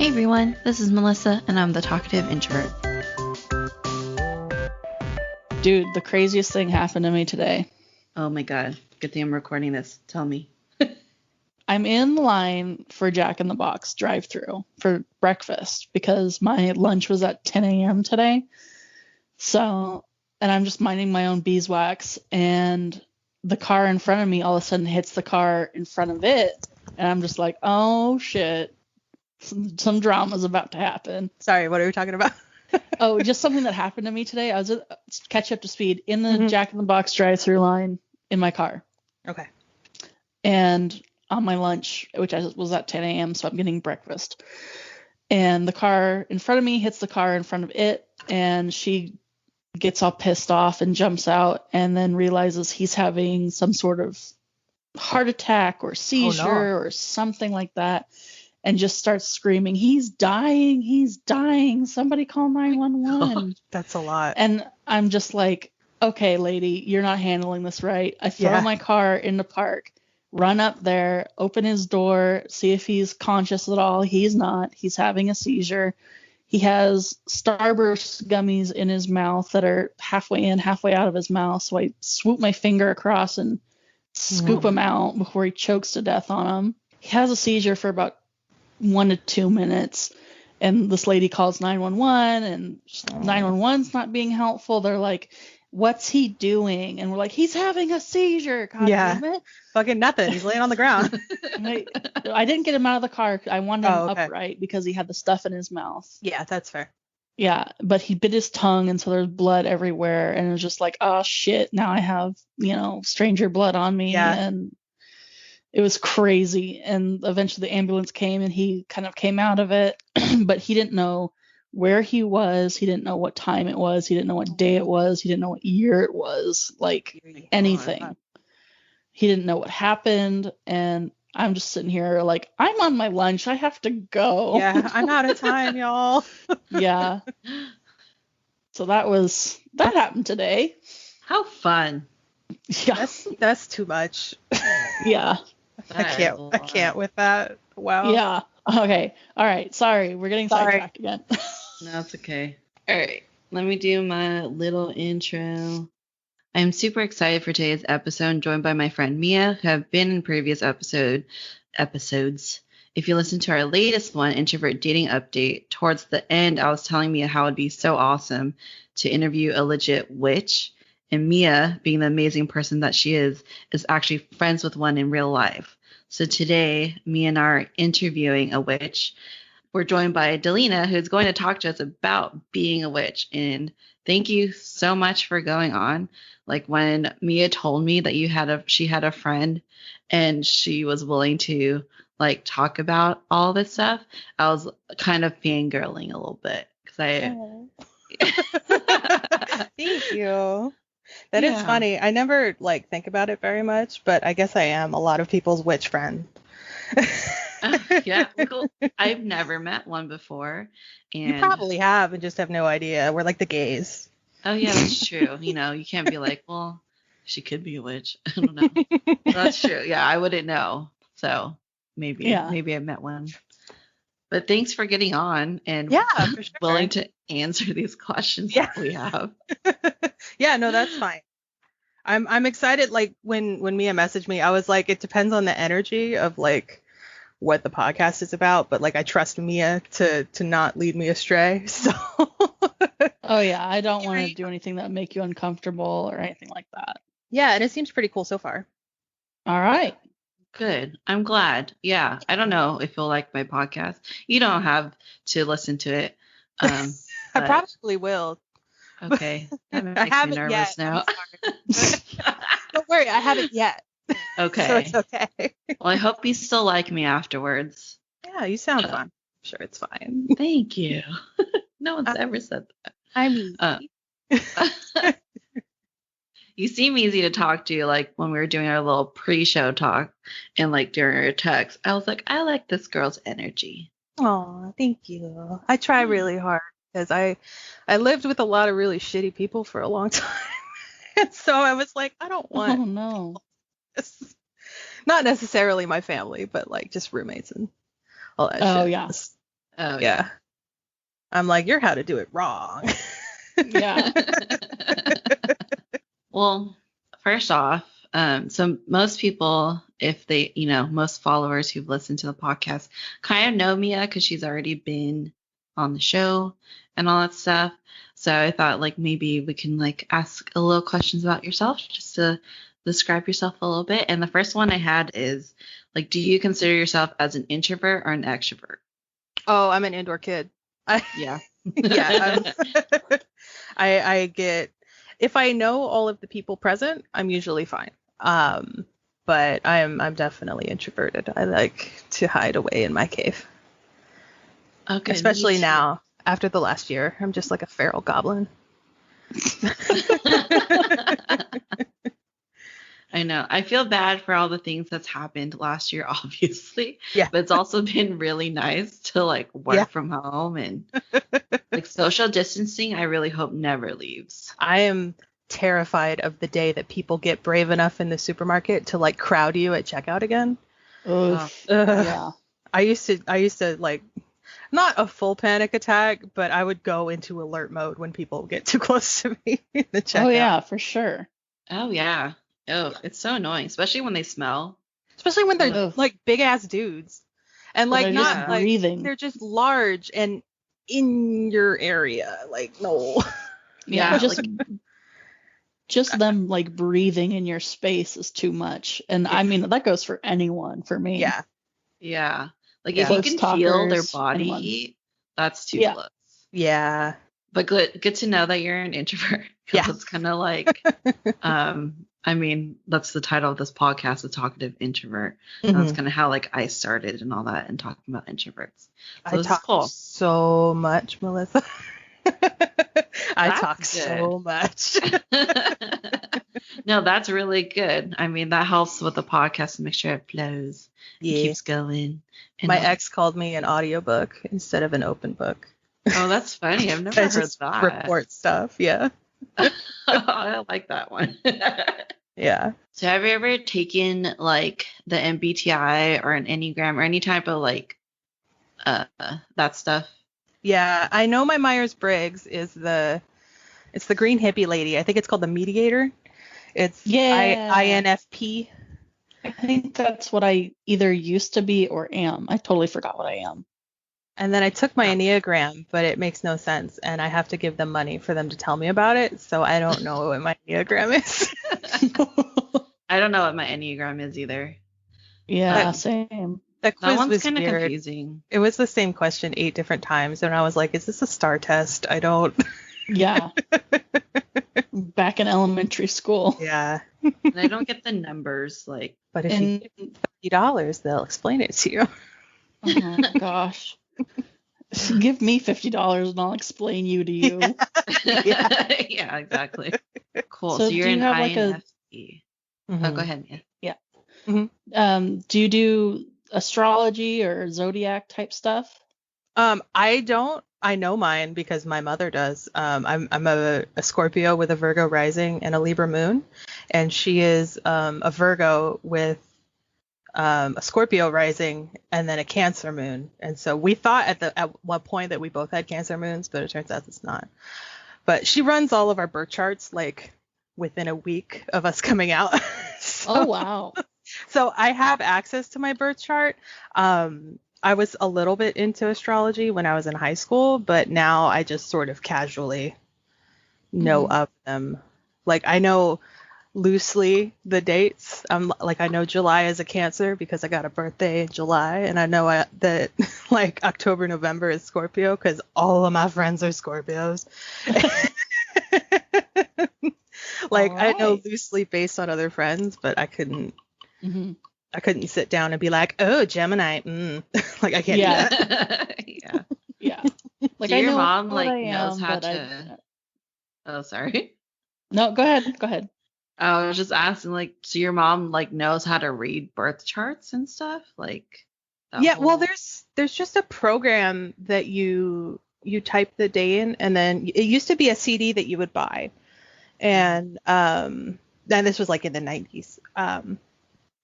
everyone, this is Melissa, and I'm the talkative introvert. Dude, the craziest thing happened to me today. Oh my god, good thing I'm recording this. Tell me. I'm in line for Jack in the Box drive-thru for breakfast because my lunch was at 10 a.m. today. So, and I'm just minding my own beeswax, and the car in front of me all of a sudden hits the car in front of it, and I'm just like, oh shit, some drama's about to happen. Sorry, what are we talking about? Oh, just something that happened to me today. I was catch up to speed in the Jack in the Box drive-thru line in my car. Okay. And on my lunch, which was at 10 a.m., so I'm getting breakfast. And the car in front of me hits the car in front of it, and she gets all pissed off and jumps out, and then realizes he's having some sort of heart attack or seizure or something like that, and just starts screaming, he's dying, somebody call 911. That's a lot. And I'm just like, okay, lady, you're not handling this right. I throw my car in the park, run up there, open his door, see if he's conscious at all. He's not. He's having a seizure. He has Starburst gummies in his mouth that are halfway in, halfway out of his mouth. So I swoop my finger across and scoop him out before he chokes to death on him. He has a seizure for about 1 to 2 minutes. And this lady calls 911, and 911's not being helpful. They're like, what's he doing? And we're like, he's having a seizure. God damn it. Fucking nothing. He's laying on the ground. I didn't get him out of the car. I wanted him upright because he had the stuff in his mouth. Yeah, that's fair. Yeah, but he bit his tongue, and so there's blood everywhere. And it was just like, oh, shit, now I have, stranger blood on me. Yeah. And it was crazy. And eventually the ambulance came, and he kind of came out of it. But he didn't know where he was. He didn't know what time it was. He didn't know what day it was. He didn't know what year it was, like anything. He didn't know what happened. And I'm just sitting here like, I'm on my lunch. I have to go. Yeah, I'm out of time, y'all. Yeah. So that happened today. How fun. Yeah. That's too much. Yeah. I can't with that. Wow. Yeah. Okay. All right. Sorry. We're getting sidetracked again. No, it's okay. All right. Let me do my little intro. I'm super excited for today's episode, joined by my friend Mia, who have been in previous episodes. If you listen to our latest one, Introvert Dating Update, towards the end, I was telling Mia how it'd be so awesome to interview a legit witch. And Mia, being the amazing person that she is actually friends with one in real life. So today, Mia and I are interviewing a witch. We're joined by Delena, who's going to talk to us about being a witch. And thank you so much for going on. Like when Mia told me that she had a friend and she was willing to like talk about all this stuff, I was kind of fangirling a little bit Thank you. That is funny. I never think about it very much, but I guess I am a lot of people's witch friend. Yeah, cool. I've never met one before. And you probably have and just have no idea. We're like the gays. Oh, yeah, that's true. You can't be like, well, she could be a witch. I don't know. That's true. Yeah, I wouldn't know. So maybe I met one. But thanks for getting on and for sure. willing to answer these questions that we have. Yeah, no, that's fine. I'm excited. Like when Mia messaged me, I was like, it depends on the energy of what the podcast is about, but I trust Mia to not lead me astray. So oh yeah, I don't want to do anything that make you uncomfortable or anything like that. Yeah, and it seems pretty cool so far. All right. Good. I'm glad. Yeah. I don't know if you'll like my podcast. You don't have to listen to it. I probably will. Okay. That makes me nervous now. Don't worry, I haven't yet. Okay. So it's okay. Well, I hope you still like me afterwards. Yeah, you sound fun. I'm sure it's fine. Thank you. No one's ever said that. I mean, you seem easy to talk to, when we were doing our little pre-show talk and during our text. I was like, I like this girl's energy. Oh, thank you. I try really hard because I lived with a lot of really shitty people for a long time. And so I was like, I don't want. Oh no. Not necessarily my family, but just roommates and all that shit. Oh yeah. Oh Yeah. I'm like, you're how to do it wrong. Yeah. Well, first off, so most people, if they, most followers who've listened to the podcast kind of know Mia because she's already been on the show and all that stuff. So I thought like maybe we can like ask a little questions about yourself just to describe yourself a little bit. And the first one I had is like, do you consider yourself as an introvert or an extrovert? Oh, I'm an indoor kid. Yeah. Yeah. I get, if I know all of the people present, I'm usually fine. But I'm definitely introverted. I like to hide away in my cave. Okay. Especially now, after the last year. I'm just like a feral goblin. I know. I feel bad for all the things that's happened last year, obviously. Yeah. But it's also been really nice to like work from home and like social distancing. I really hope never leaves. I am terrified of the day that people get brave enough in the supermarket to like crowd you at checkout again. Yeah. I used to like, not a full panic attack, but I would go into alert mode when people get too close to me in the checkout. Oh yeah, for sure. Oh yeah. Oh, it's so annoying, especially when they smell. Especially when they're like big ass dudes. And like not like breathing. They're just large and in your area. Like no. Yeah, just them like breathing in your space is too much. And I mean that goes for anyone, for me. Yeah. Yeah. Like if you can feel their body heat, that's too close. Yeah. But good to know that you're an introvert. Yeah. It's kind of like I mean, that's the title of this podcast, The Talkative Introvert. Mm-hmm. That's kind of how like I started and all that and talking about introverts. So I talk so much, Melissa. I talk so much. No, that's really good. I mean, that helps with the podcast to make sure it flows. Yeah. It keeps going. And my ex called me an audiobook instead of an open book. Oh, that's funny. I've never heard that. Report stuff, yeah. I like that one. Yeah. So have you ever taken like the MBTI or an Enneagram or any type of like that stuff? Yeah, I know my Myers-Briggs is it's the green hippie lady. I think it's called the mediator. It's INFP. I think that's what I either used to be or am. I totally forgot what I am. And then I took my Enneagram, but it makes no sense. And I have to give them money for them to tell me about it. So I don't know what my Enneagram is. I don't know what my Enneagram is either. Yeah, same. That quiz one's kind of confusing. It was the same question 8 different times. And I was like, is this a STAR test? I don't. Yeah. Back in elementary school. Yeah. And I don't get the numbers. Like, but if you give $50, they'll explain it to you. Oh my gosh. Give me $50 and I'll explain you to you. Yeah, exactly. Cool. So you're an INFP. Mm-hmm. Oh, go ahead. Yeah. Mm-hmm. Do you do astrology or zodiac type stuff? I don't. I know mine because my mother does. I'm a Scorpio with a Virgo rising and a Libra moon, and she is a Virgo with a Scorpio rising and then a Cancer moon. And so we thought at one point that we both had Cancer moons, but it turns out it's not. But she runs all of our birth charts like within a week of us coming out. Oh wow. So I have access to my birth chart. I was a little bit into astrology when I was in high school, but now I just sort of casually know of them. Like I know loosely the dates. I know July is a Cancer because I got a birthday in July, and I know that like October, November is Scorpio because all of my friends are Scorpios. Like I know loosely based on other friends, but I couldn't. Mm-hmm. I couldn't sit down and be like, oh, Gemini. Like I can't do that. Yeah. Like so your mom like knows how to. Oh, sorry. No, go ahead. I was just asking, like, so your mom like knows how to read birth charts and stuff, like. Well, there's just a program that you type the day in, and then it used to be a CD that you would buy, and then this was like in the 90s.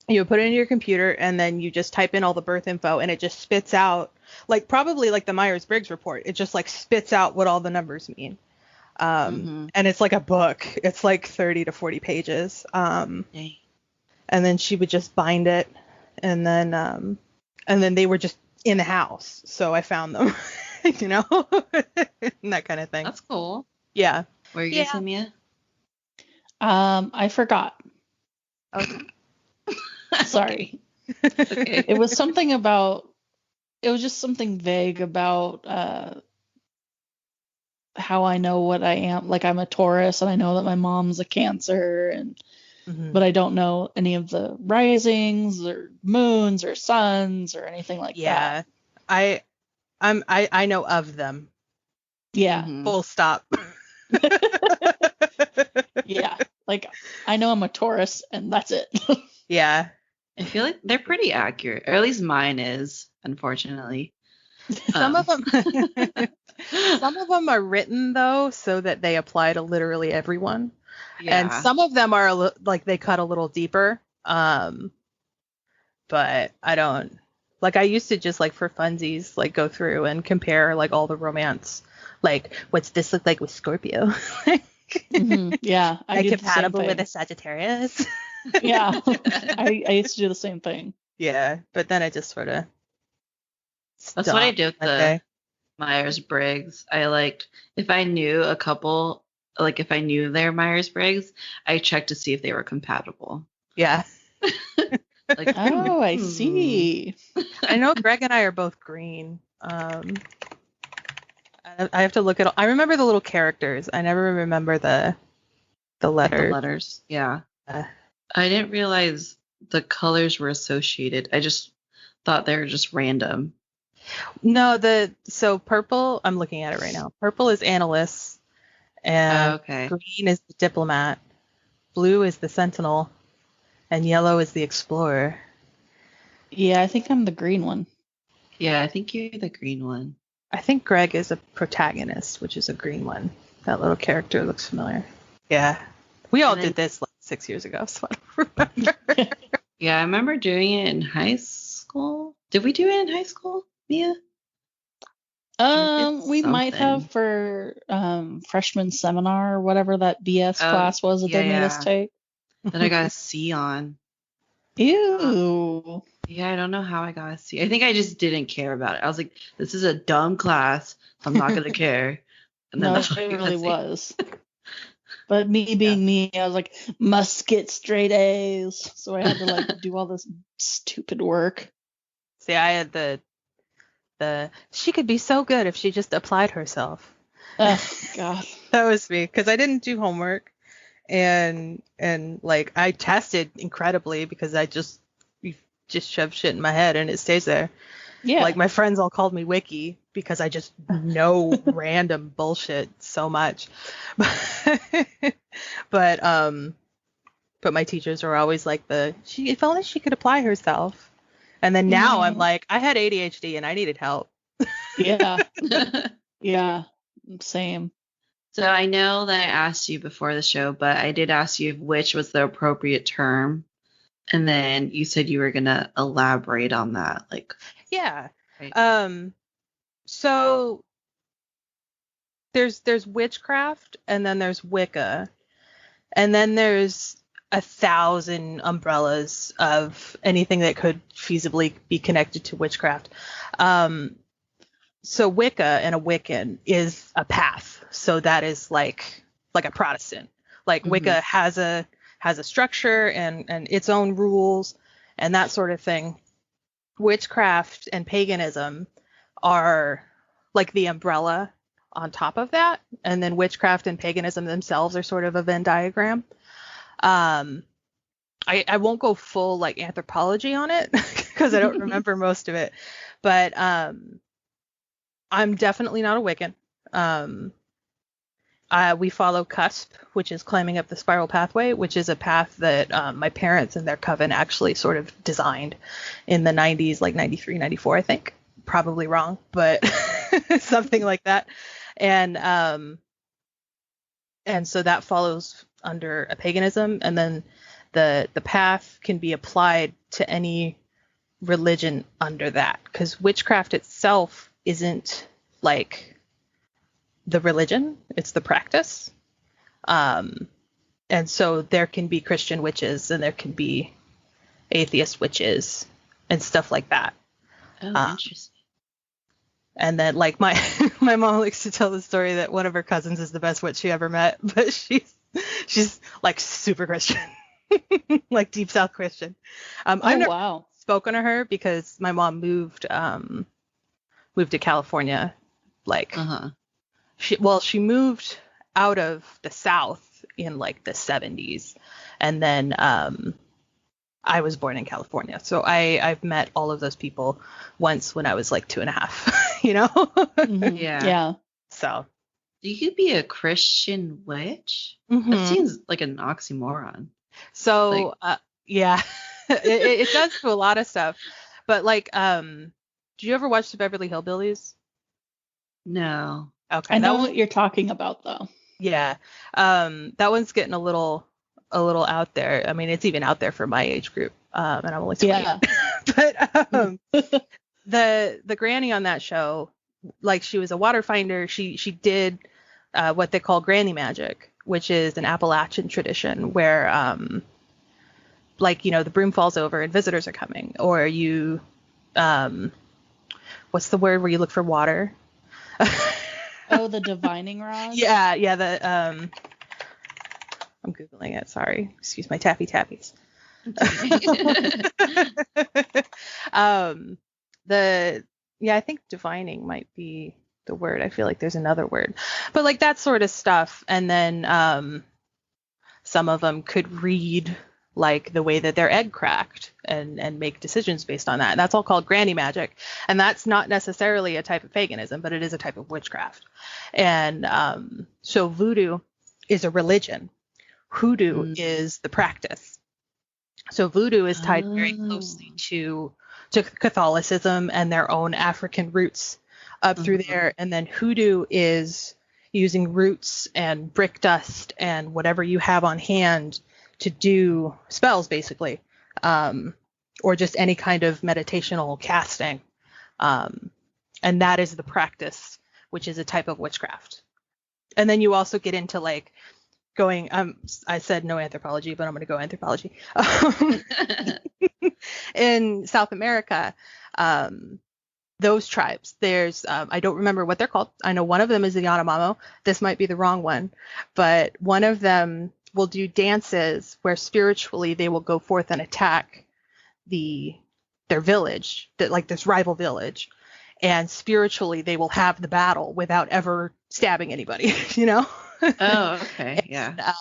You would put it into your computer, and then you just type in all the birth info, and it just spits out, like probably like the Myers-Briggs report. It just like spits out what all the numbers mean. And it's like a book. It's like 30 to 40 pages. And then she would just bind it, and then they were just in the house. So I found them, you know, and that kind of thing. That's cool. Yeah. Were you gonna say, Mia? I forgot. Okay. Sorry. Okay. It was just something vague about how I know what I am. Like, I'm a Taurus, and I know that my mom's a Cancer, and but I don't know any of the risings or moons or suns or anything like that. Yeah. I know of them. Yeah. Full stop. Yeah. Like, I know I'm a Taurus, and that's it. Yeah. I feel like they're pretty accurate, or at least mine is, unfortunately. Some of them are written though so that they apply to literally everyone. Yeah. And some of them are like they cut a little deeper. But I don't, like, I used to just like for funsies like go through and compare like all the romance, like what's this look like with Scorpio. Yeah, I compatible with a Sagittarius. Yeah, I used to do the same thing. Yeah, but then I just sort of. That's what I did with the Myers-Briggs. I liked, if I knew a couple, like if I knew their Myers-Briggs, I checked to see if they were compatible. Yeah. Like, oh, I see. I know Greg and I are both green. I have to look at. I remember the little characters. I never remember the letters. The letters, yeah. I didn't realize the colors were associated. I just thought they were just random. No, so purple, I'm looking at it right now. Purple is analyst, and green is the diplomat, blue is the sentinel, and yellow is the explorer. Yeah, I think I'm the green one. Yeah, I think you're the green one. I think Greg is a protagonist, which is a green one. That little character looks familiar. Yeah. We all did this like 6 years ago, so I don't remember. Yeah, I remember doing it in high school. Did we do it in high school, Mia? We might have for freshman seminar or whatever that BS class was that they made us take. Then I got a C on. Ew. Yeah, I don't know how I got a C. I think I just didn't care about it. I was like, this is a dumb class. I'm not going to care. And then no, it really was. But me being me, I was like, must get straight A's. So I had to like do all this stupid work. See, I had the she could be so good if she just applied herself. Oh, God. That was me, because I didn't do homework. And like I tested incredibly because I just shove shit in my head and it stays there. Yeah. Like my friends all called me Wiki because I just know random bullshit so much. But my teachers were always like if only she could apply herself. And then now I'm like, I had ADHD and I needed help. Yeah. Yeah. Same. So I know that I asked you before the show, but I did ask you which was the appropriate term. And then you said you were going to elaborate on that. Like, yeah. Right. So there's witchcraft, and then there's Wicca, and then there's 1,000 umbrellas of anything that could feasibly be connected to witchcraft. So Wicca and a Wiccan is a path. So that is like a Protestant. Like Wicca has a structure and its own rules and that sort of thing. Witchcraft and paganism are like the umbrella on top of that, and then witchcraft and paganism themselves are sort of a Venn diagram. I won't go full like anthropology on it because I don't remember most of it, but I'm definitely not a Wiccan. We follow Cusp, which is climbing up the spiral pathway, which is a path that my parents and their coven actually sort of designed in the 90s, like 93, 94, I think. Probably wrong, but something like that. And so that follows under a paganism. And then the path can be applied to any religion under that, because witchcraft itself isn't like the religion, it's the practice. And so there can be Christian witches and there can be atheist witches and stuff like that. Oh, interesting. And then like my mom likes to tell the story that one of her cousins is the best witch she ever met, but she's like super Christian, like deep South Christian. I've never spoken to her because my mom moved to California. Like she moved out of the South in like the 70s, and then I was born in California, so I've met all of those people once when I was like 2.5, you know. Mm-hmm. Yeah. So you could be a Christian witch. That seems like an oxymoron. So yeah, it does to a lot of stuff, but like do you ever watch the Beverly Hillbillies? No. Okay. I know what you're talking about though. Yeah. That one's getting a little out there. I mean, it's even out there for my age group. And I'm only 20. Yeah. But the granny on that show, like she was a water finder. She did what they call granny magic, which is an Appalachian tradition where like, you know, the broom falls over and visitors are coming, or you what's the word where you look for water? Oh, the divining rod? Yeah, I'm Googling it, sorry. Excuse my tappy tappies. I think divining might be the word. I feel like there's another word. But like that sort of stuff. And then some of them could read like the way that their egg cracked and make decisions based on that. And that's all called granny magic. And that's not necessarily a type of paganism, but it is a type of witchcraft. And so voodoo is a religion. Hoodoo is the practice. So voodoo is tied very closely to Catholicism and their own African roots up through there. And then hoodoo is using roots and brick dust and whatever you have on hand to do spells, basically, or just any kind of meditational casting. And that is the practice, which is a type of witchcraft. And then you also get into like going, I said no anthropology, but I'm going to go anthropology. In South America, those tribes, there's, I don't remember what they're called. I know one of them is the Yanomamo. This might be the wrong one, but one of them will do dances where spiritually they will go forth and attack their village, like this rival village, and spiritually they will have the battle without ever stabbing anybody, you know? Oh, okay. Yeah.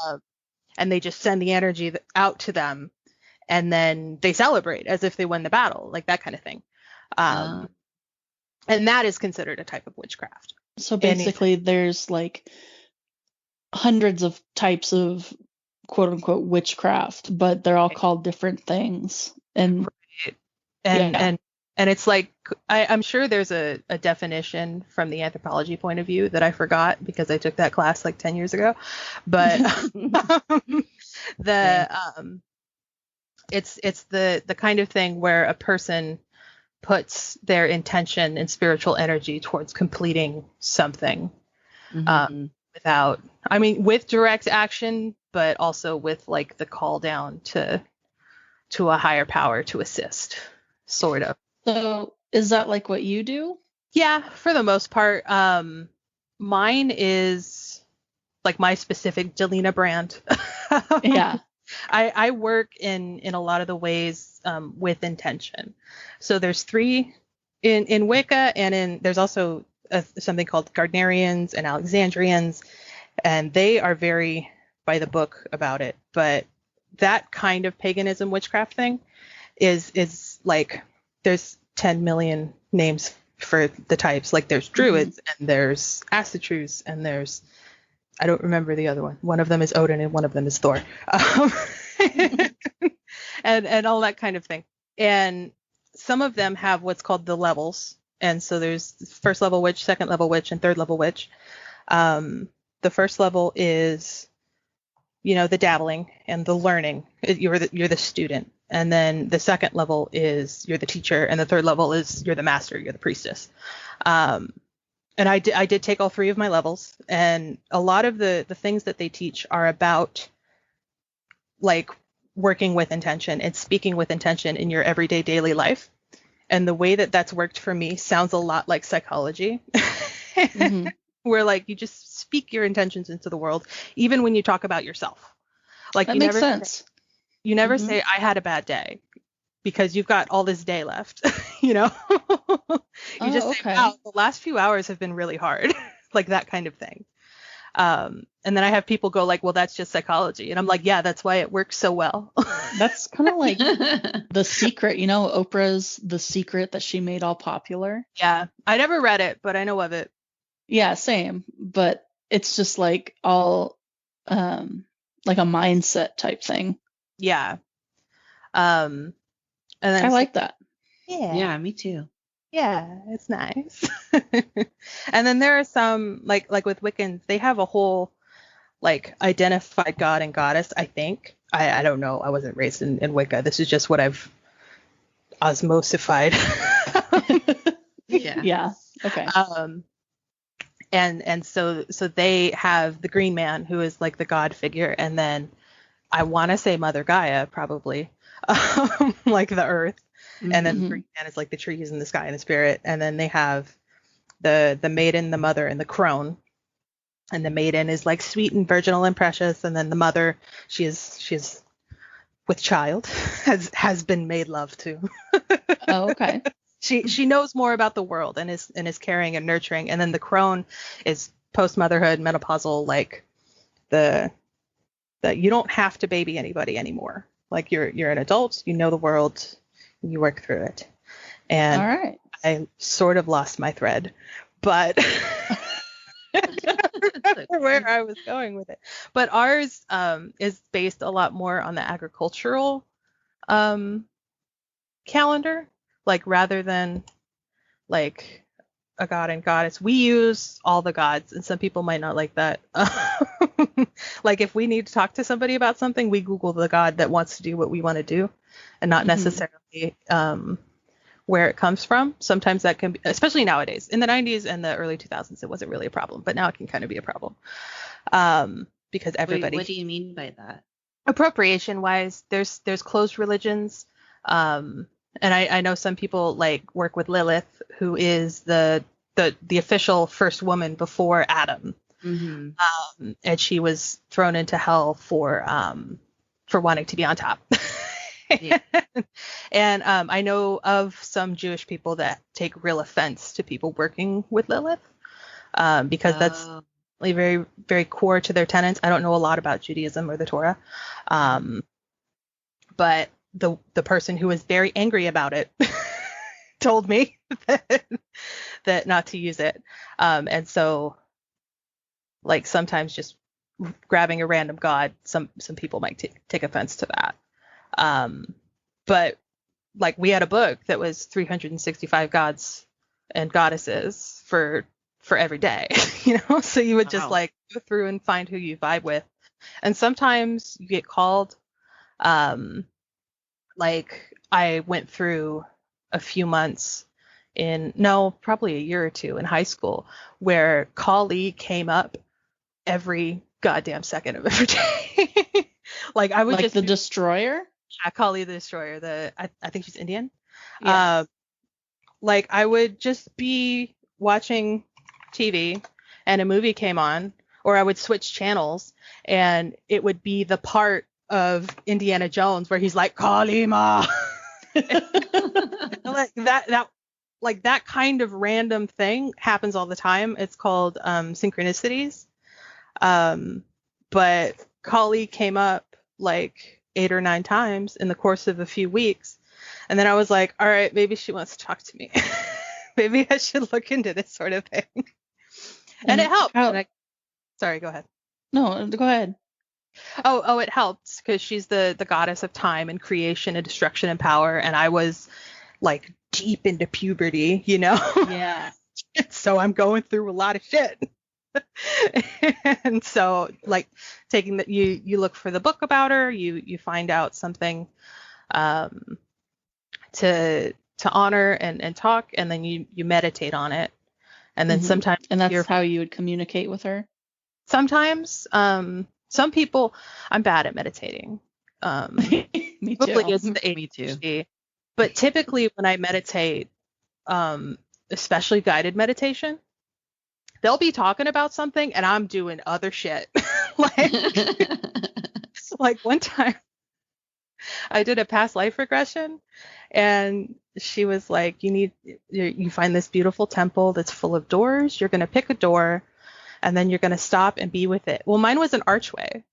And they just send the energy out to them, and then they celebrate as if they won the battle, like that kind of thing. And that is considered a type of witchcraft. So basically there's like hundreds of types of quote unquote witchcraft, but they're all called different things. And and it's like, I'm sure there's a definition from the anthropology point of view that I forgot because I took that class like 10 years ago. But it's the kind of thing where a person puts their intention and spiritual energy towards completing something without, I mean, with direct action, but also with like the call down to a higher power to assist, sort of. So is that like what you do? Yeah, for the most part. Mine is like my specific Delena brand. Yeah. I work in a lot of the ways with intention. So there's 3 in Wicca, and there's also something called Gardnerians and Alexandrians, and they are very by the book about it. But that kind of paganism witchcraft thing is like, there's 10 million names for the types. Like there's druids and there's Asatrues and there's, I don't remember the other one. One of them is Odin and one of them is Thor. And all that kind of thing. And some of them have what's called the levels. And so there's first level witch, second level witch, and third level witch. The first level is the dabbling and the learning. You're the student. And then the second level is you're the teacher, and the third level is you're the master, you're the priestess. And I did take all three of my levels, and a lot of the things that they teach are about like working with intention and speaking with intention in your everyday daily life. And the way that that's worked for me sounds a lot like psychology, mm-hmm. where like you just speak your intentions into the world, even when you talk about yourself. Like that makes sense. You never say I had a bad day, because you've got all this day left. You just say, wow, the last few hours have been really hard, like that kind of thing. And then I have people go like, well, that's just psychology. And I'm like, yeah, that's why it works so well. That's kind of like The Secret, Oprah's The Secret that she made all popular. Yeah. I never read it, but I know of it. Yeah, same. But it's just like all like a mindset type thing. Yeah. And then I like that. Yeah, me too. Yeah, it's nice. And then there are some like with Wiccans, they have a whole like identified god and goddess, I think. I don't know. I wasn't raised in Wicca. This is just what I've osmosified. Yeah. Yeah. Okay. And so they have the green man, who is like the god figure, and then I want to say Mother Gaia, probably, like the earth. And then the green man is like the trees and the sky and the spirit. And then they have the maiden, the mother, and the crone. And the maiden is like sweet and virginal and precious. And then the mother, she is with child, has been made love to. Oh, okay. She knows more about the world and is caring and nurturing. And then the crone is post motherhood, menopausal, like the you don't have to baby anybody anymore. Like you're an adult, you know the world, you work through it. And all right. I sort of lost my thread, but I don't remember where I was going with it. But ours is based a lot more on the agricultural calendar, like rather than like a god and goddess. We use all the gods, and some people might not like that. Like if we need to talk to somebody about something, we Google the god that wants to do what we want to do, and not necessarily where it comes from. Sometimes that can be, especially nowadays. In the 90s and the early 2000s, it wasn't really a problem, but now it can kind of be a problem, because everybody. Wait, what do you mean by that? Appropriation wise, there's closed religions, and I know some people like work with Lilith, who is the official first woman before Adam. And she was thrown into hell for wanting to be on top. Yeah. And I know of some Jewish people that take real offense to people working with Lilith, because that's very, very core to their tenets. I don't know a lot about Judaism or the Torah, but the person who was very angry about it told me that not to use it. And so like sometimes just grabbing a random god, some people might take offense to that. But like we had a book that was 365 gods and goddesses for every day, so you would just like go through and find who you vibe with. And sometimes you get called, like I went through a few months probably a year or two in high school where Kali came up every goddamn second of every day. Like I would just the destroyer. Yeah, Kali the Destroyer. I think she's Indian. Yes. Like I would just be watching TV and a movie came on, or I would switch channels and it would be the part of Indiana Jones where he's like Kalima. Like that kind of random thing happens all the time. It's called synchronicities. But Kali came up like 8 or 9 times in the course of a few weeks. And then I was like, all right, maybe she wants to talk to me. Maybe I should look into this sort of thing. And it helped. Sorry, go ahead. No, go ahead. Oh, it helped because she's the goddess of time and creation and destruction and power. And I was like deep into puberty, Yeah. So I'm going through a lot of shit. And so like taking that, you look for the book about her, you find out something um to honor and talk, and then you meditate on it. And then sometimes and that's how you would communicate with her. Sometimes some people, I'm bad at meditating. Me Hopefully too. it's the Me too. ADHD. But typically when I meditate, especially guided meditation, they'll be talking about something and I'm doing other shit. Like one time I did a past life regression, and she was like, you find this beautiful temple that's full of doors. You're going to pick a door, and then you're going to stop and be with it. Well, mine was an archway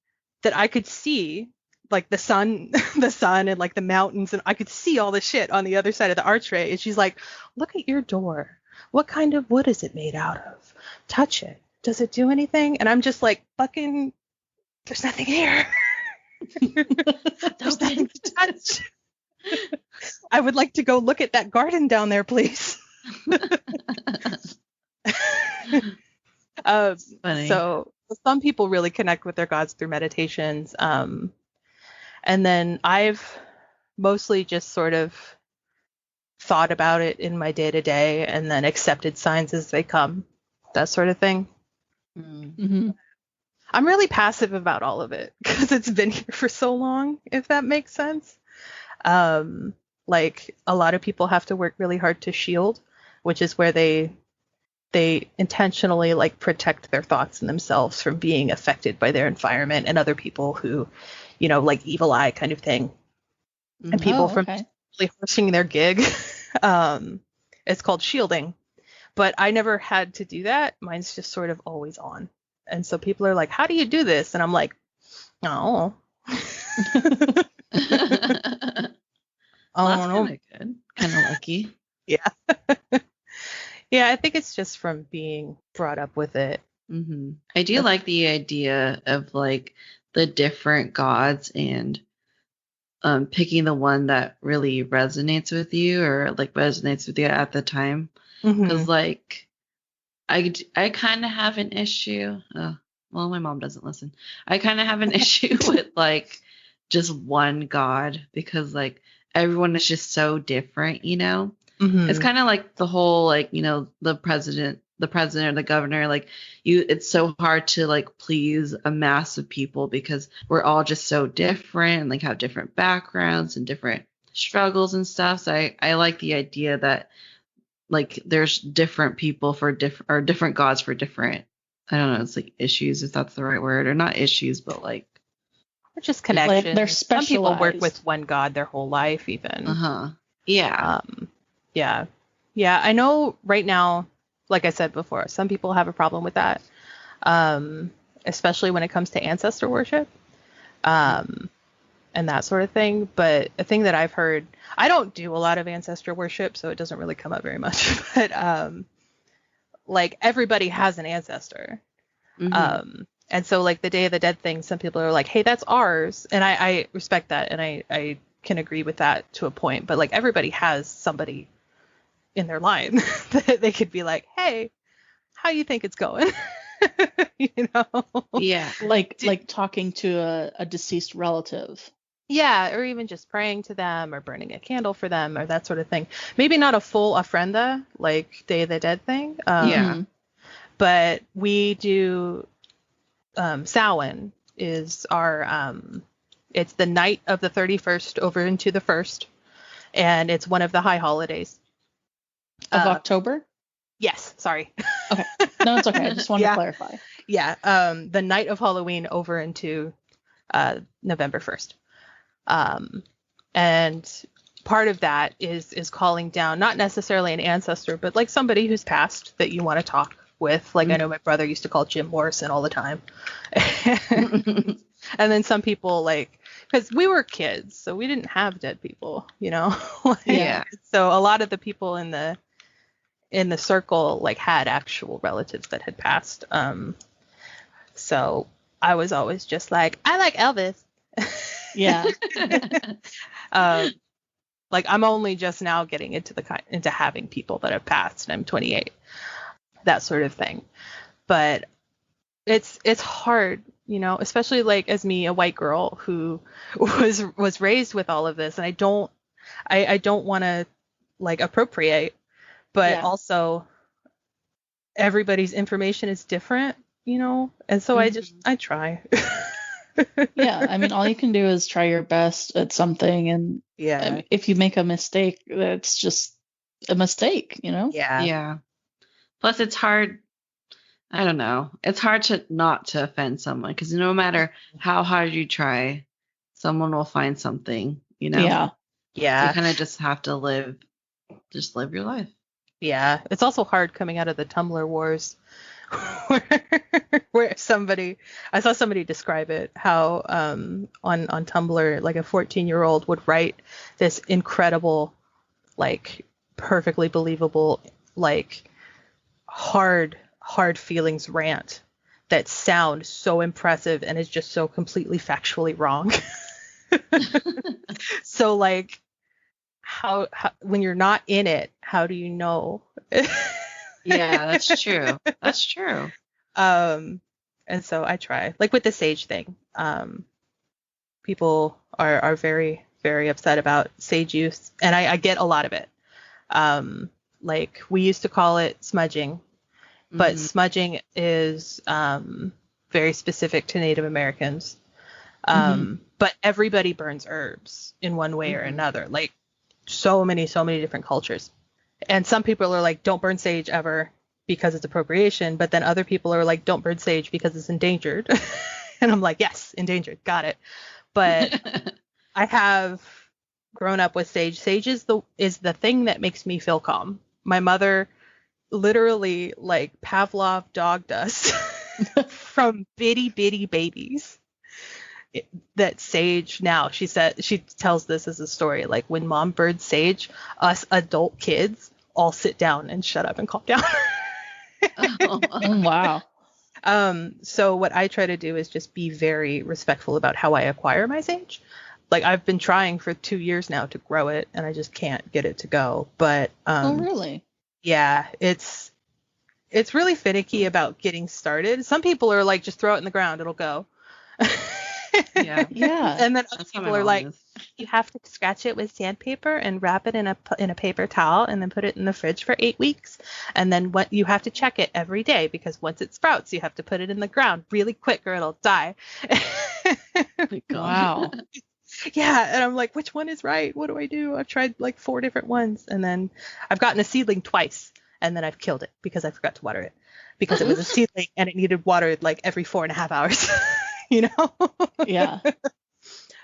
that I could see, like the sun, and like the mountains, and I could see all the shit on the other side of the archway. And she's like, look at your door. What kind of wood is it made out of? Touch it. Does it do anything? And I'm just like, fucking, there's nothing here. There's nothing to touch. I would like to go look at that garden down there, please. Funny. So some people really connect with their gods through meditations. And then I've mostly just sort of thought about it in my day to day and then accepted signs as they come, that sort of thing. Mm-hmm. I'm really passive about all of it because it's been here for so long, if that makes sense. Like a lot of people have to work really hard to shield, which is where they intentionally like protect their thoughts and themselves from being affected by their environment and other people who, like evil eye kind of thing. And people from really horsing their gig. It's called shielding. But I never had to do that. Mine's just sort of always on. And so people are like, how do you do this? And I'm like, oh. Well, that's kind of good. Kind of lucky. Yeah. Yeah, I think it's just from being brought up with it. Mm-hmm. I do like the idea of like the different gods and picking the one that really resonates with you or like resonates with you at the time. Because like I kind of have an issue. Well, my mom doesn't listen. I kind of have an issue with like just one god because like everyone is just so different, It's kind of like the whole like, the president or the governor, like it's so hard to like please a mass of people because we're all just so different and like have different backgrounds and different struggles and stuff. So I like the idea that like there's different people for different gods for different, I don't know, it's like issues, if that's the right word, or not issues, but like or just connections. Like they're specialized. Some people work with one god their whole life even. Yeah. Yeah, I know right now, like I said before, some people have a problem with that, especially when it comes to ancestor worship, and that sort of thing. But a thing that I've heard, I don't do a lot of ancestor worship, so it doesn't really come up very much. But like everybody has an ancestor, and so like the Day of the Dead thing, some people are like, hey, that's ours, and I respect that, and I can agree with that to a point. But like everybody has somebody in their line that they could be like, hey, how you think it's going? Yeah, like talking to a deceased relative. Yeah, or even just praying to them or burning a candle for them or that sort of thing. Maybe not a full ofrenda like Day of the Dead thing. But we do Samhain is our it's the night of the 31st over into the 1st, and it's one of the high holidays of October. Yes, sorry. Okay, no, it's okay. I just wanted to clarify. Yeah, the night of Halloween over into November 1st. And part of that is calling down not necessarily an ancestor, but like somebody who's passed that you want to talk with. Like I know my brother used to call Jim Morrison all the time. And then some people like, because we were kids, so we didn't have dead people, Yeah. So a lot of the people in the circle like had actual relatives that had passed. So I was always just like, I like Elvis. Yeah. Like I'm only just now getting into having people that have passed, and I'm 28, that sort of thing. But it's hard, especially like as me, a white girl who was raised with all of this, and I don't want to like appropriate, but also everybody's information is different, and so I try. Yeah, I mean, all you can do is try your best at something, and Yeah. I mean, if you make a mistake, that's just a mistake, Yeah. Yeah. Plus, it's hard. I don't know. It's hard to not to offend someone because no matter how hard you try, someone will find something, Yeah. Yeah. So you kind of just have to live your life. Yeah. It's also hard coming out of the Tumblr wars where I saw somebody describe it, how on Tumblr, like a 14-year-old would write this incredible, like perfectly believable, like hard feelings rant that sound so impressive and is just so completely factually wrong. So like how when you're not in it, how do you know? Yeah, that's true. That's true. And so I try, like with the sage thing. People are very, very upset about sage use, and I get a lot of it. Like we used to call it smudging, but smudging is very specific to Native Americans. But everybody burns herbs in one way or another, like so many different cultures. And some people are like, don't burn sage ever because it's appropriation. But then other people are like, don't burn sage because it's endangered. And I'm like, yes, endangered. Got it. But I have grown up with sage. Sage is the thing that makes me feel calm. My mother literally like Pavlov dogged us from bitty babies. That sage, now she tells this as a story, like when mom burned sage, us adult kids all sit down and shut up and calm down. Oh, wow. So what I try to do is just be very respectful about how I acquire my sage. Like I've been trying for 2 years now to grow it, and I just can't get it to go. But oh, really? Yeah, it's really finicky about getting started. Some people are like, just throw it in the ground, it'll go. Yeah. Yeah. And then other people are like, you have to scratch it with sandpaper and wrap it in a paper towel and then put it in the fridge for 8 weeks. And then you have to check it every day, because once it sprouts, you have to put it in the ground really quick or it'll die. Wow. Yeah. And I'm like, which one is right? What do I do? I've tried like 4 different ones, and then I've gotten a seedling twice, and then I've killed it because I forgot to water it, because it was a seedling and it needed watered like every 4.5 hours. Yeah.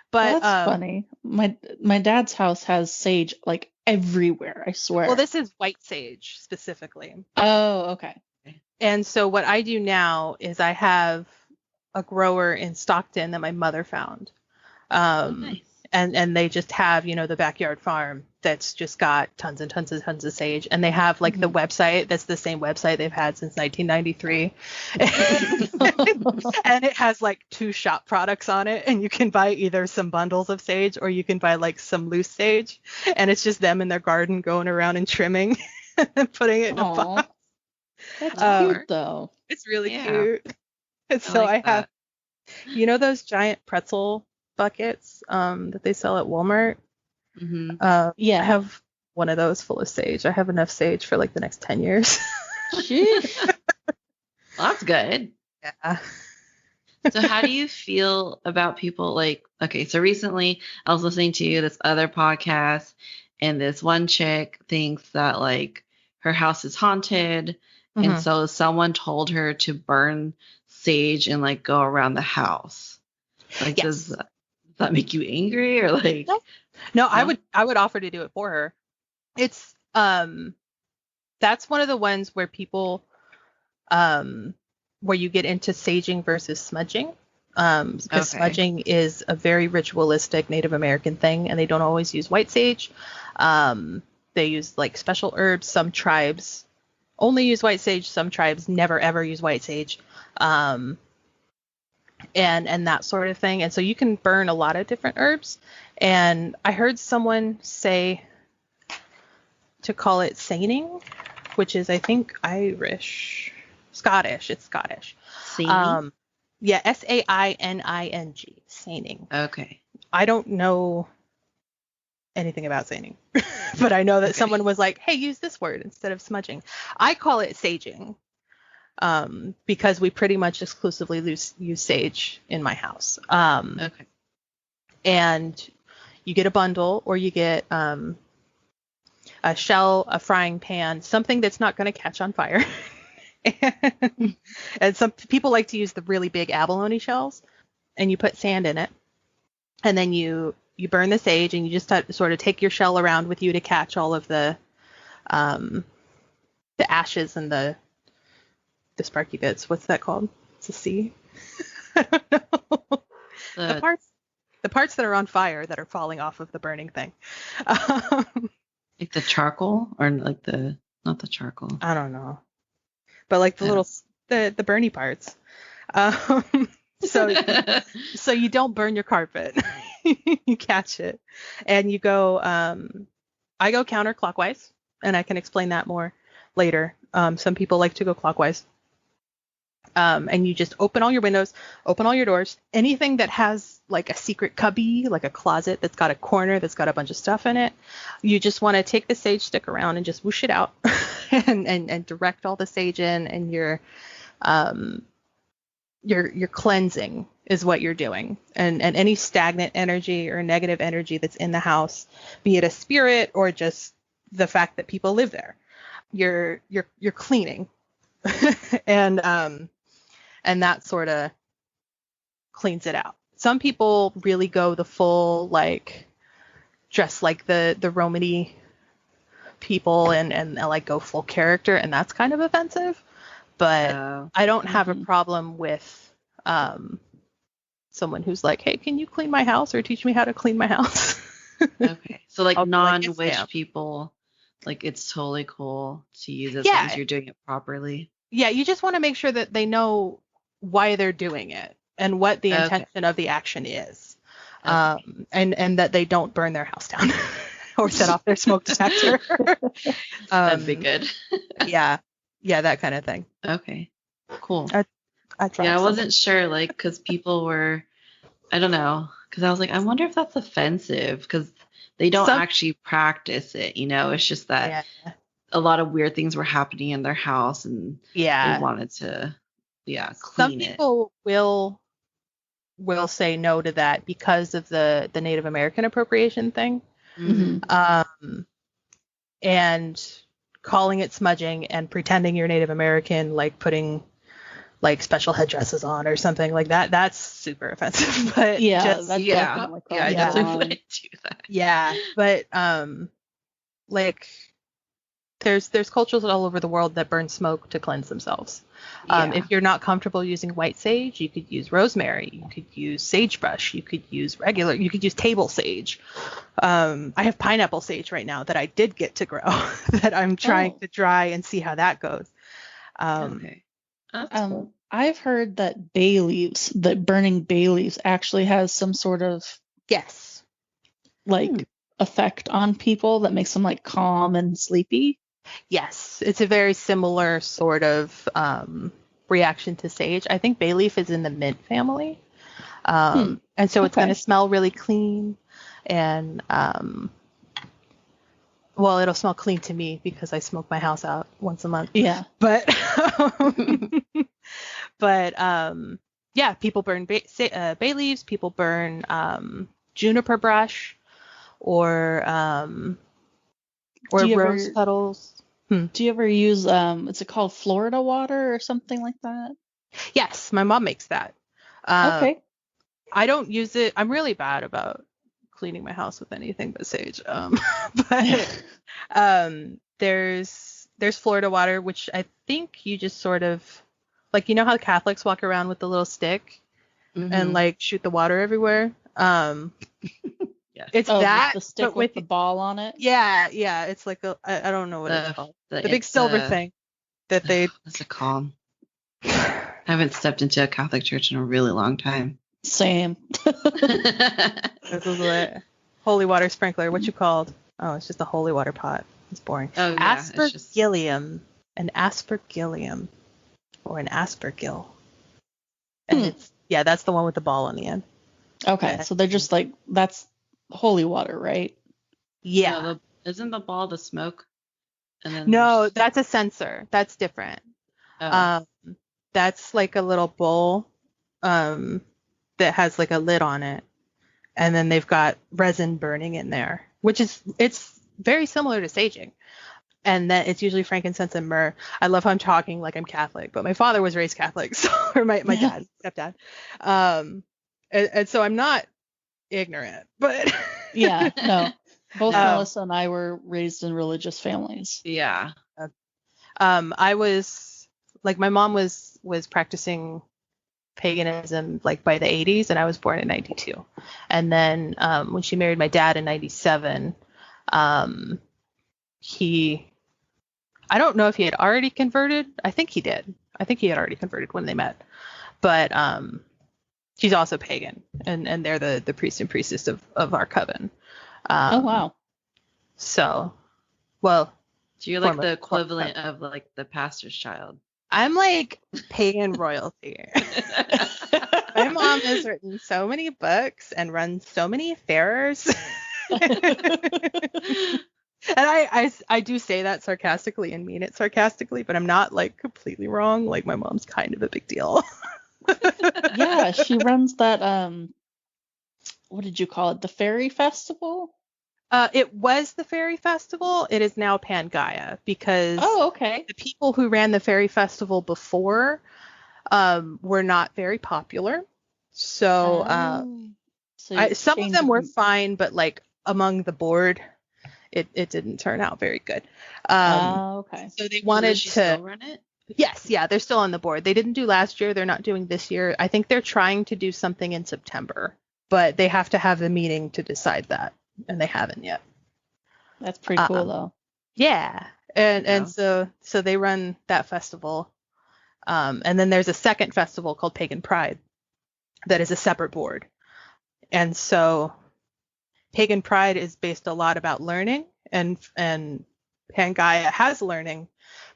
But that's funny. My dad's house has sage like everywhere, I swear. Well, this is white sage specifically. Oh, okay. And so what I do now is I have a grower in Stockton that my mother found. Nice. And they just have, the backyard farm that's just got tons and tons of sage. And they have like the website that's the same website they've had since 1993. And it has like 2 shop products on it. And you can buy either some bundles of sage or you can buy like some loose sage. And it's just them in their garden going around and trimming and putting it in a box. That's cute though. It's really cute. And so like I have, those giant pretzel buckets that they sell at Walmart. Yeah. I have one of those full of sage. I have enough sage for like the next 10 years. Sheesh. Well, that's good. Yeah. So how do you feel about people like, okay, so recently I was listening to this other podcast, and this one chick thinks that like her house is haunted, and so someone told her to burn sage and like go around the house. Like, does that make you angry, or like? No, I would offer to do it for her. It's that's one of the ones where people where you get into saging versus smudging. Because smudging is a very ritualistic Native American thing, and they don't always use white sage. They use like special herbs. Some tribes only use white sage. Some tribes never ever use white sage. And that sort of thing. And so you can burn a lot of different herbs. And I heard someone say to call it seining, which is, I think, Irish. Scottish. It's Scottish. Saining? Yeah, Saining. Saining. Okay. I don't know anything about saining, but I know that someone was like, "Hey, use this word instead of smudging." I call it saging, because we pretty much exclusively use sage in my house. Okay. And you get a bundle, or you get a shell, a frying pan, something that's not going to catch on fire. And some people like to use the really big abalone shells, and you put sand in it, and then you burn the sage, and you just sort of take your shell around with you to catch all of the ashes and the sparky bits. What's that called? It's a C. I don't know. The parts that are on fire that are falling off of the burning thing. Like the charcoal, or like not the charcoal. I don't know. But like the little the burny parts. So you don't burn your carpet. You catch it, and you go. I go counterclockwise, and I can explain that more later. Some people like to go clockwise. And you just open all your windows, open all your doors, anything that has like a secret cubby, like a closet that's got a corner that's got a bunch of stuff in it. You just want to take the sage stick around and just whoosh it out, and direct all the sage in, and your cleansing is what you're doing. And any stagnant energy or negative energy that's in the house, be it a spirit or just the fact that people live there, you're cleaning. And that sort of cleans it out. Some people really go the full, like, dress like the Romany people and like go full character, and that's kind of offensive. But I don't have a problem with someone who's like, hey, can you clean my house or teach me how to clean my house? Okay. So like non-witch like, people, like it's totally cool to use as long as you're doing it properly. Yeah, you just want to make sure that they know why they're doing it and what the intention of the action is. And that they don't burn their house down or set off their smoke detector. That'd be good. yeah, that kind of thing. Okay, cool. I tried. Yeah, I wasn't sure, like, because people were, I don't know, because I was like, I wonder if that's offensive, because they don't actually practice it, It's just that a lot of weird things were happening in their house, and they wanted to, clean Some it. people will say no to that because of the Native American appropriation thing. Mm-hmm. And calling it smudging and pretending you're Native American, like putting like special headdresses on or something like that. That's super offensive. But I definitely wouldn't do that. Yeah, but like there's cultures all over the world that burn smoke to cleanse themselves. If you're not comfortable using white sage, you could use rosemary, you could use sagebrush, you could use table sage. I have pineapple sage right now that I did get to grow that I'm trying to dry and see how that goes. Okay. Cool. I've heard that burning bay leaves actually has some sort of effect on people that makes them like calm and sleepy. Yes, it's a very similar sort of reaction to sage. I think bay leaf is in the mint family. And so it's going to smell really clean. And, well, it'll smell clean to me because I smoke my house out once a month. Yeah. But, people burn bay leaves. People burn juniper brush or rose petals. Do you ever use is it called Florida water or something like that? Yes, my mom makes that. Okay. I don't use it. I'm really bad about cleaning my house with anything but sage. But there's Florida water, which I think you just sort of like, how the Catholics walk around with the little stick and like shoot the water everywhere. It's that the stick with the ball on it. Yeah, it's like I don't know what it's called. The big silver thing that they. What's it called? I haven't stepped into a Catholic church in a really long time. Same. Google it. Holy water sprinkler. What you called? Oh, it's just a holy water pot. It's boring. Oh, yeah, aspergillium. An aspergillium. or an aspergill. And that's the one with the ball on the end. Okay, so they're just like, that's holy water, right? Yeah. No, isn't the ball the smoke? And then No, that's a sensor. That's different. That's like a little bowl that has like a lid on it. And then they've got resin burning in there, it's very similar to saging. And then it's usually frankincense and myrrh. I love how I'm talking like I'm Catholic, but my father was raised Catholic, so or my dad, stepdad. And so I'm not ignorant, but yeah, no. Both Melissa and I were raised in religious families. Yeah. I was like, my mom was practicing paganism like by the 80s, and I was born in 92. And then when she married my dad in 97, I don't know if he had already converted. I think he did. I think he had already converted when they met. But she's also pagan, and they're the priest and priestess of our coven. Oh, wow. So, well. So you're like the equivalent of like the pastor's child. I'm like pagan royalty. My mom has written so many books and runs so many fairs. And I do say that sarcastically and mean it sarcastically, but I'm not like completely wrong. Like, my mom's kind of a big deal. Yeah, she runs that what did you call it? The fairy festival? It was the fairy festival. It is now Pangaea, because okay. the people who ran the fairy festival before were not very popular. So some of them were fine, but like among the board, it didn't turn out very good. Okay. So they wanted to still run it? Yes, yeah, they're still on the board. They didn't do last year. They're not doing this year. I think they're trying to do something in September, but they have to have a meeting to decide that, and they haven't yet. That's pretty cool, though. Yeah, and so they run that festival, and then there's a second festival called Pagan Pride that is a separate board, and so Pagan Pride is based a lot about learning, and Pangaea has learning,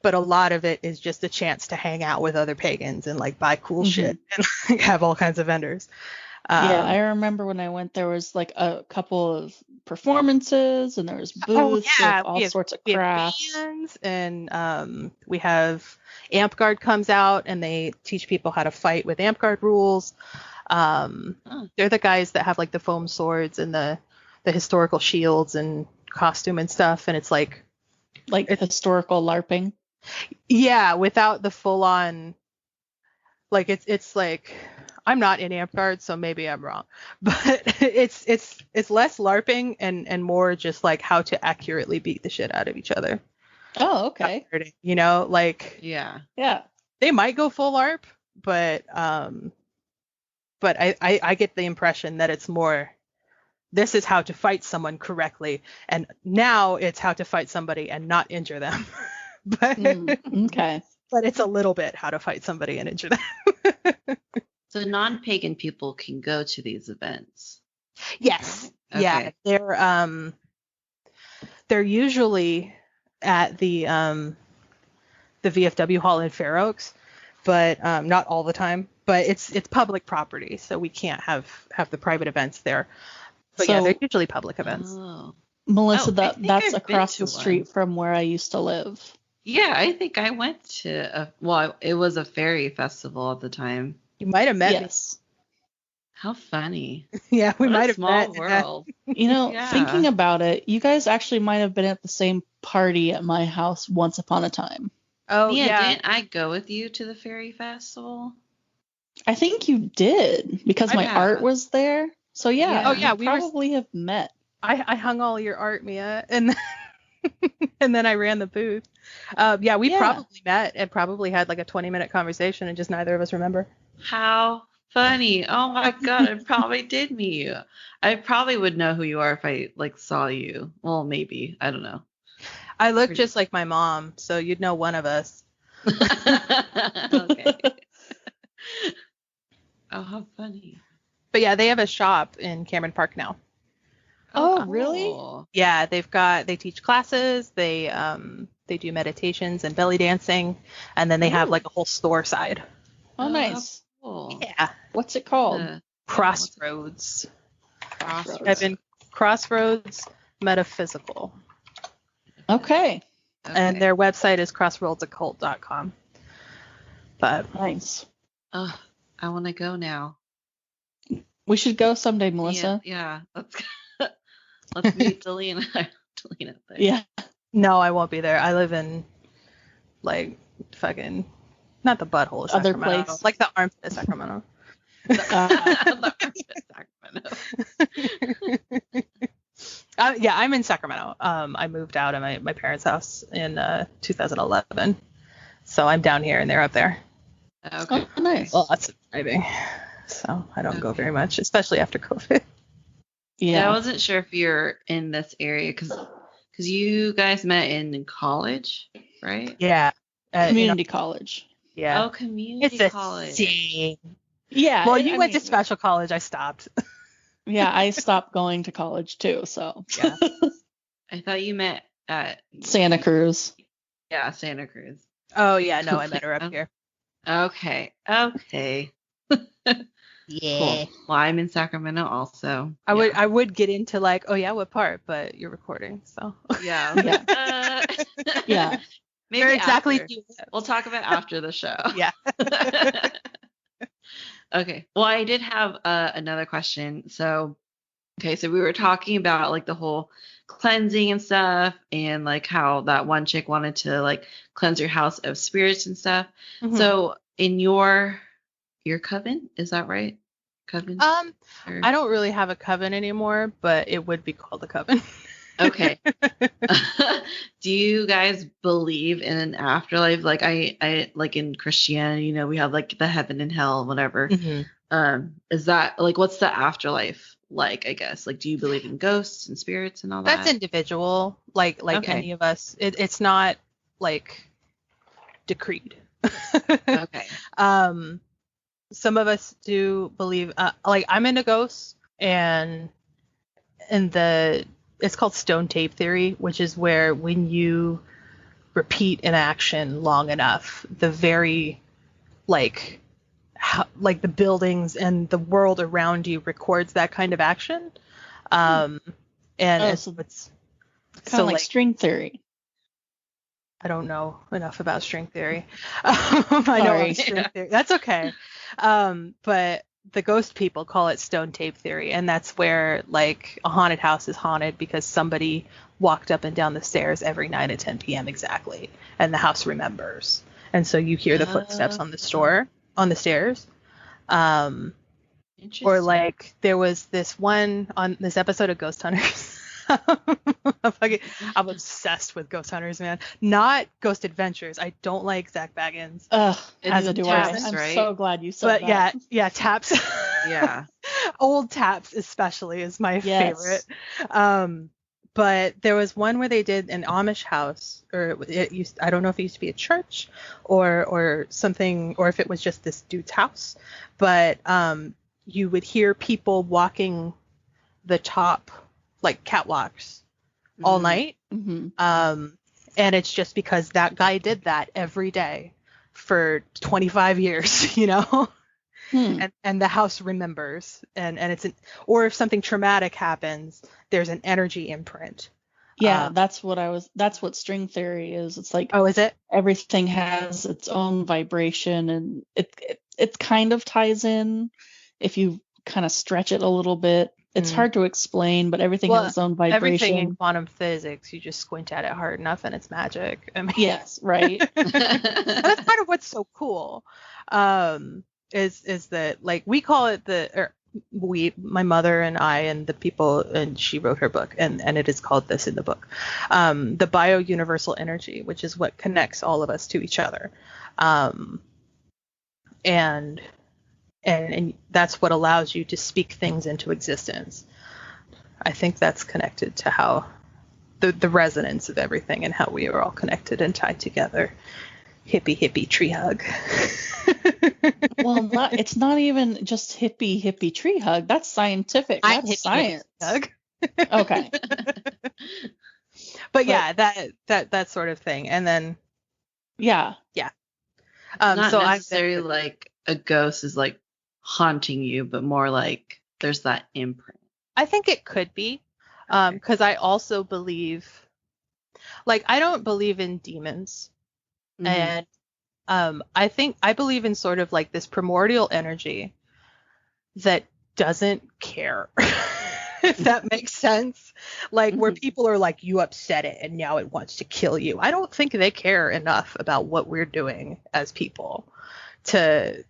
but a lot of it is just a chance to hang out with other pagans and like buy cool shit and like, have all kinds of vendors. Yeah, I remember when I went, there was like a couple of performances, and there was booths of all sorts of crafts. Bands, and we have Amp Guard comes out, and they teach people how to fight with Amp Guard rules. They're the guys that have like the foam swords and the historical shields and costume and stuff, and it's like historical LARPing. Yeah, without the full on, like it's like, I'm not in Amp Guard, so maybe I'm wrong, but it's less LARPing and more just like how to accurately beat the shit out of each other. Oh, okay. You know, like yeah, they might go full LARP, but I get the impression that it's more, this is how to fight someone correctly, and now it's how to fight somebody and not injure them. But okay. But it's a little bit how to fight somebody and injure them. So non-pagan people can go to these events. Yes. Okay. Yeah. They're usually at the VFW hall in Fair Oaks, but not all the time. But it's public property, so we can't have the private events there. But yeah, they're usually public events. Oh. Melissa, that's across the street from where I used to live. Yeah, I think I went to it was a fairy festival at the time. You might have met me. How funny. Yeah, we might have met. Small world. You know, thinking about it, you guys actually might have been at the same party at my house once upon a time. Oh, yeah. Didn't I go with you to the fairy festival? I think you did, because my art was there. So yeah. Oh yeah, we probably have met. I hung all your art, Mia, and and then I ran the booth. We probably met and probably had like a 20-minute conversation, and just neither of us remember. How funny. Oh my god, I probably did meet you. I probably would know who you are if I like saw you. Well, maybe. I don't know. I look just like my mom, so you'd know one of us. Okay. Oh, how funny. But yeah, they have a shop in Cameron Park now. Oh, really? Yeah, they teach classes. They They do meditations and belly dancing, and then they have like a whole store side. Oh, nice. Cool. Yeah. What's it called? Crossroads. Crossroads. I've been Crossroads Metaphysical. Okay. And their website is crossroadsoccult.com. But nice. Oh, I want to go now. We should go someday, Melissa. Yeah. Let's meet Delena. Delena there. Yeah. No, I won't be there. I live in like fucking not the butthole of Other Sacramento, place. like the armpit of Sacramento. The armpit Sacramento. Yeah, I'm in Sacramento. I moved out of my parents' house in 2011, so I'm down here and they're up there. Okay. Oh, nice. Well, lots of driving, so I don't go very much, especially after COVID. Yeah, I wasn't sure if you're in this area because you guys met in college, right? Yeah, community college. Yeah. Oh, community college. Yeah. Well, you went to special college. I stopped. Yeah, I stopped going to college too. So. Yeah. I thought you met at Santa Cruz. Yeah, Santa Cruz. Oh yeah, no, I met her up here. Okay. Yeah. Cool. Well, I'm in Sacramento also. I would get into like, oh yeah, what part? But you're recording, so. Yeah. Yeah. Maybe where exactly after. do you live? We'll talk about after the show. Yeah. Okay. Well, I did have another question. So we were talking about like the whole cleansing and stuff, and like how that one chick wanted to like cleanse your house of spirits and stuff. Mm-hmm. So in your coven, is that right? Coven? I don't really have a coven anymore, but it would be called a coven. Okay. Do you guys believe in an afterlife? Like I like in Christianity, we have like the heaven and hell, whatever. Mm-hmm. Is that like, what's the afterlife like, I guess? Like, do you believe in ghosts and spirits and all that? That's individual. Like any of us. It's not like decreed. Okay. Some of us do believe, like I'm into ghosts, and it's called stone tape theory, which is where when you repeat an action long enough, the very like the buildings and the world around you records that kind of action. And it's kind of like string theory. I don't know enough about string theory. I know about string theory. That's okay. But the ghost people call it stone tape theory, and that's where like a haunted house is haunted because somebody walked up and down the stairs every night at 10 p.m. exactly, and the house remembers, and so you hear the footsteps on the stairs. Or like there was this one on this episode of Ghost Hunters. I'm obsessed with Ghost Hunters, man. Not Ghost Adventures. I don't like Zach Baggins. As do I. I'm right? so glad you said that. But yeah, Taps. Yeah. Old Taps especially is my favorite. But there was one where they did an Amish house, or I don't know if it used to be a church or something, or if it was just this dude's house. But you would hear people walking the top like catwalks all night. Mm-hmm. And it's just because that guy did that every day for 25 years, and the house remembers, and it's or if something traumatic happens, there's an energy imprint. Yeah, that's what string theory is. It's like, oh, is it? Everything has its own vibration, and it kind of ties in if you kind of stretch it a little bit. It's hard to explain, but everything has its own vibration. Everything in quantum physics, you just squint at it hard enough and it's magic. I mean, yes, right. That's kind of what's so cool. Is that like we call it my mother and I and the people, and she wrote her book, and it is called this in the book, the bio-universal energy, which is what connects all of us to each other. And that's what allows you to speak things into existence. I think that's connected to how the resonance of everything and how we are all connected and tied together. Hippie tree hug. Well, it's not even just hippie tree hug. That's scientific. That's science. Hug. Okay. But yeah, that sort of thing. And then yeah. Not so necessarily like a ghost is like haunting you, but more like there's that imprint. I think it could be, because I also believe, like, I don't believe in demons, and I believe in sort of like this primordial energy that doesn't care. If that makes sense. Like where people are like, you upset it and now it wants to kill you. I don't think they care enough about what we're doing as people to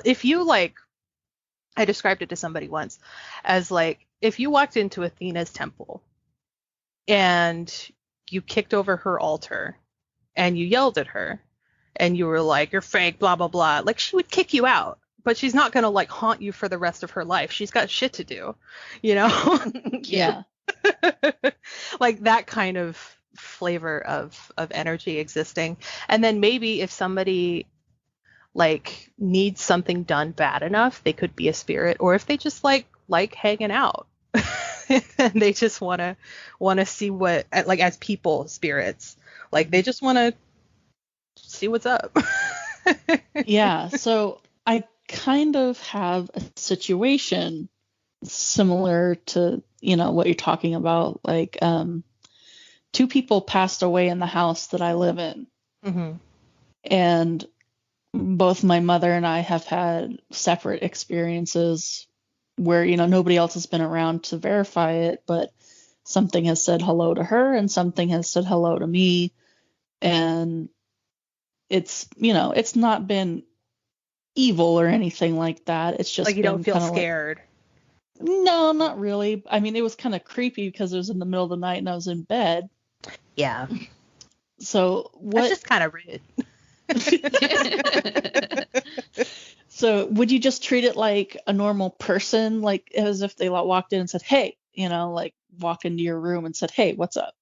if you like, I described it to somebody once as like, if you walked into Athena's temple and you kicked over her altar and you yelled at her and you were like, you're fake, blah, blah, blah, like she would kick you out. But she's not going to like haunt you for the rest of her life. She's got shit to do, you know? Yeah. Like that kind of flavor of energy existing. And then maybe if somebody like needs something done bad enough, they could be a spirit, or if they just like hanging out and they just want to see what, like, as people spirits, like they just want to see what's up. Yeah. So I kind of have a situation similar to, what you're talking about. Like, 2 people passed away in the house that I live in. Mm-hmm. And both my mother and I have had separate experiences where, nobody else has been around to verify it, but something has said hello to her and something has said hello to me. And it's, it's not been evil or anything like that. It's just like you don't feel scared. No, not really. I mean, it was kind of creepy because it was in the middle of the night and I was in bed. Yeah. So what? That's just kind of rude. So would you just treat it like a normal person, like as if they walked in and said, hey, like walk into your room and said, hey, what's up?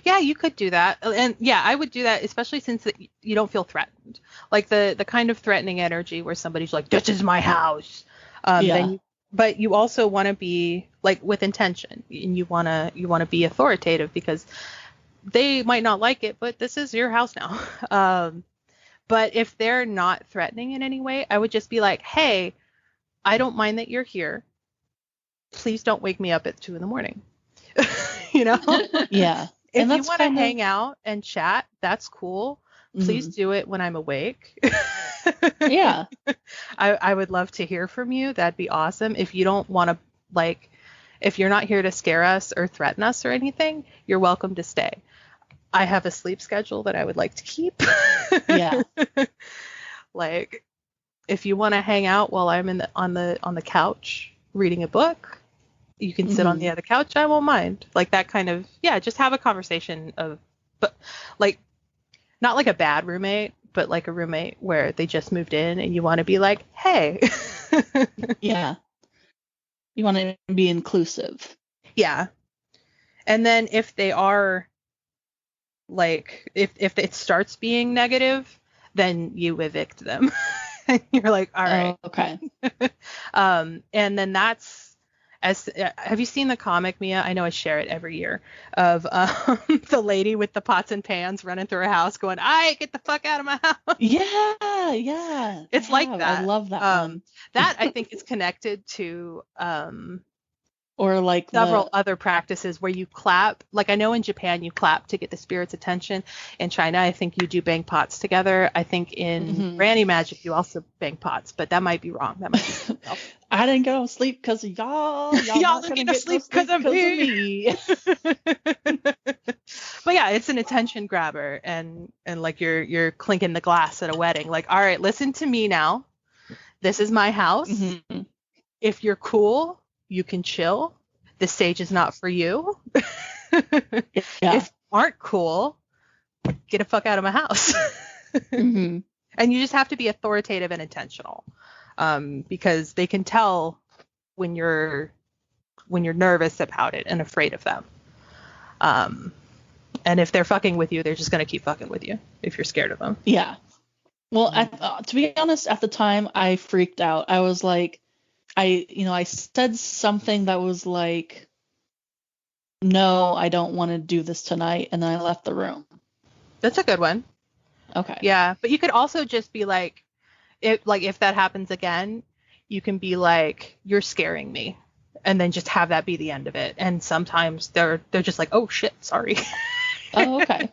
Yeah, you could do that. And yeah, I would do that, especially since you don't feel threatened. Like the kind of threatening energy where somebody's like, this is my house. But you also want to be like with intention, and you want to be authoritative because they might not like it, but this is your house now. But if they're not threatening in any way, I would just be like, hey, I don't mind that you're here. Please don't wake me up at 2 a.m. Yeah. If you want to hang out and chat, that's cool. Please do it when I'm awake. Yeah. I would love to hear from you. That'd be awesome. If you don't want to, like, if you're not here to scare us or threaten us or anything, you're welcome to stay. I have a sleep schedule that I would like to keep. Yeah. Like, if you want to hang out while I'm on the couch reading a book, you can sit on the other couch. I won't mind. Like that kind of, yeah, just have a conversation but like, not like a bad roommate, but like a roommate where they just moved in and you want to be like, hey. Yeah. You want to be inclusive. Yeah. And then if they are like, if it starts being negative, then you evict them. And you're like, all right. Oh, okay. And then that's, have you seen the comic, Mia? I know I share it every year, of the lady with the pots and pans running through her house going, get the fuck out of my house. Yeah. It's like that. I love that one. That I think is connected to or like several other practices where you clap. Like I know in Japan you clap to get the spirit's attention. In China, I think you do bang pots together. I think in Granny Magic you also bang pots, but that might be wrong. That might be something else. I didn't go to sleep because of y'all. Y'all didn't get to sleep because of me. But yeah, it's an attention grabber, and like you're clinking the glass at a wedding. Like, all right, listen to me now. This is my house. Mm-hmm. If you're cool, you can chill. The stage is not for you. If you aren't cool, get the fuck out of my house. And you just have to be authoritative and intentional, because they can tell when you're nervous about it and afraid of them. And if they're fucking with you, they're just going to keep fucking with you if you're scared of them. Yeah. Well, to be honest, at the time I freaked out. I was like, I said something that was like, no, I don't want to do this tonight, and then I left the room. That's a good one. Okay. Yeah, but you could also just be like, if that happens again, you can be like, you're scaring me, and then just have that be the end of it. And sometimes they're just like, oh shit, sorry. Oh, okay.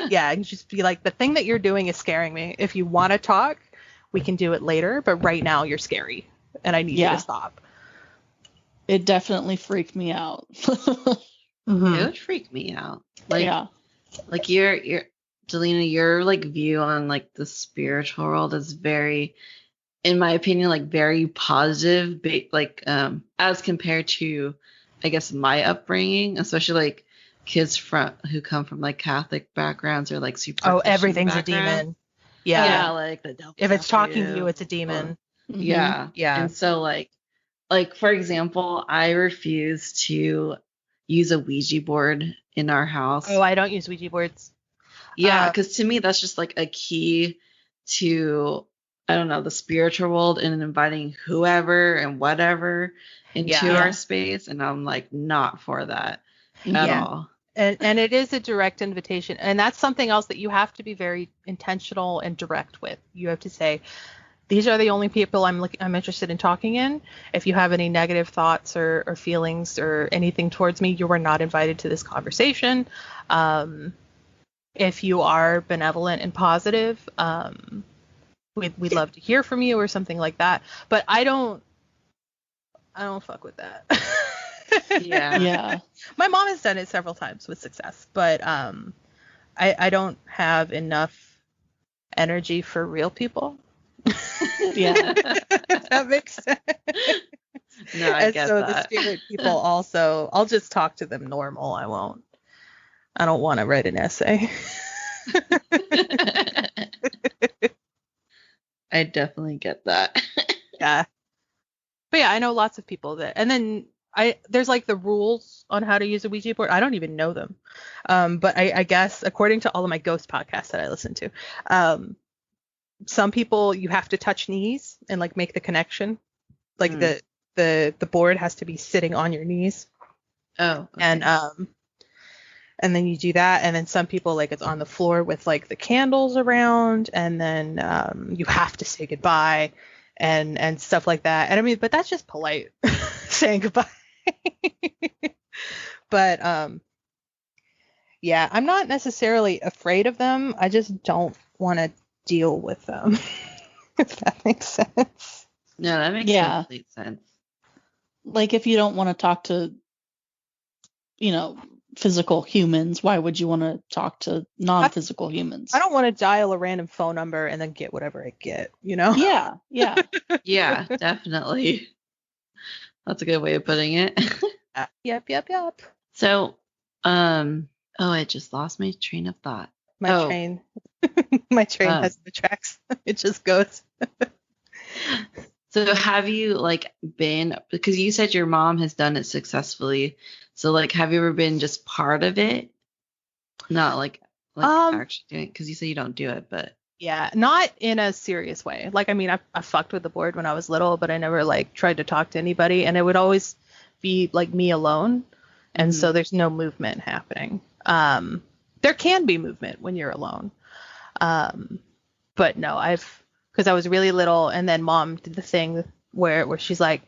Yeah, and just be like, the thing that you're doing is scaring me. If you want to talk, we can do it later, but right now you're scary, and I need you to stop. It definitely freaked me out. Mm-hmm. It would freak me out. Like, yeah. Like your Delena, your like view on like the spiritual world is very, in my opinion, like very positive, like as compared to, I guess, my upbringing, especially like kids who come from like Catholic backgrounds or like super everything's background. a demon. Yeah, like the devil. If it's talking to you, it's a demon. Yeah, Yeah. And so like for example, I refuse to use a Ouija board in our house. Oh, I don't use Ouija boards. Yeah, because to me that's just like a key to, I don't know, the spiritual world and inviting whoever and whatever into our space, and I'm like not for that at all. And it is a direct invitation, and that's something else that you have to be very intentional and direct with. You have to say, these are the only people I'm interested in talking in. If you have any negative thoughts or feelings or anything towards me, you are not invited to this conversation. If you are benevolent and positive, we'd love to hear from you or something like that. But I don't fuck with that. Yeah. My mom has done it several times with success, but I don't have enough energy for real people. Yeah. If that makes sense. No, I get that. The spirit people also, I'll just talk to them normal. I don't want to write an essay. I definitely get that. Yeah. But yeah, I know lots of people that, and then there's like the rules on how to use a Ouija board. I don't even know them. But I guess according to all of my ghost podcasts that I listen to, some people, you have to touch knees and like make the connection. Like the board has to be sitting on your knees. Oh. Okay. And then you do that, and then some people, like, it's on the floor with like the candles around, and then you have to say goodbye and stuff like that. And I mean, but that's just polite saying goodbye. But yeah, I'm not necessarily afraid of them. I just don't want to deal with them. If that makes sense. No, that makes complete sense. Like if you don't want to talk to, physical humans, why would you want to talk to non-physical humans? I don't want to dial a random phone number and then get whatever I get, Yeah. Yeah, definitely. That's a good way of putting it. Yep. So, I just lost my train of thought. My train has no tracks. It just goes. So have you been, because you said your mom has done it successfully. So have you ever been just part of it? Not actually doing it, because you say you don't do it, but. Yeah, not in a serious way. I fucked with the board when I was little, but I never tried to talk to anybody, and it would always be me alone. And so there's no movement happening. There can be movement when you're alone. But no, because I was really little, and then mom did the thing where she's like,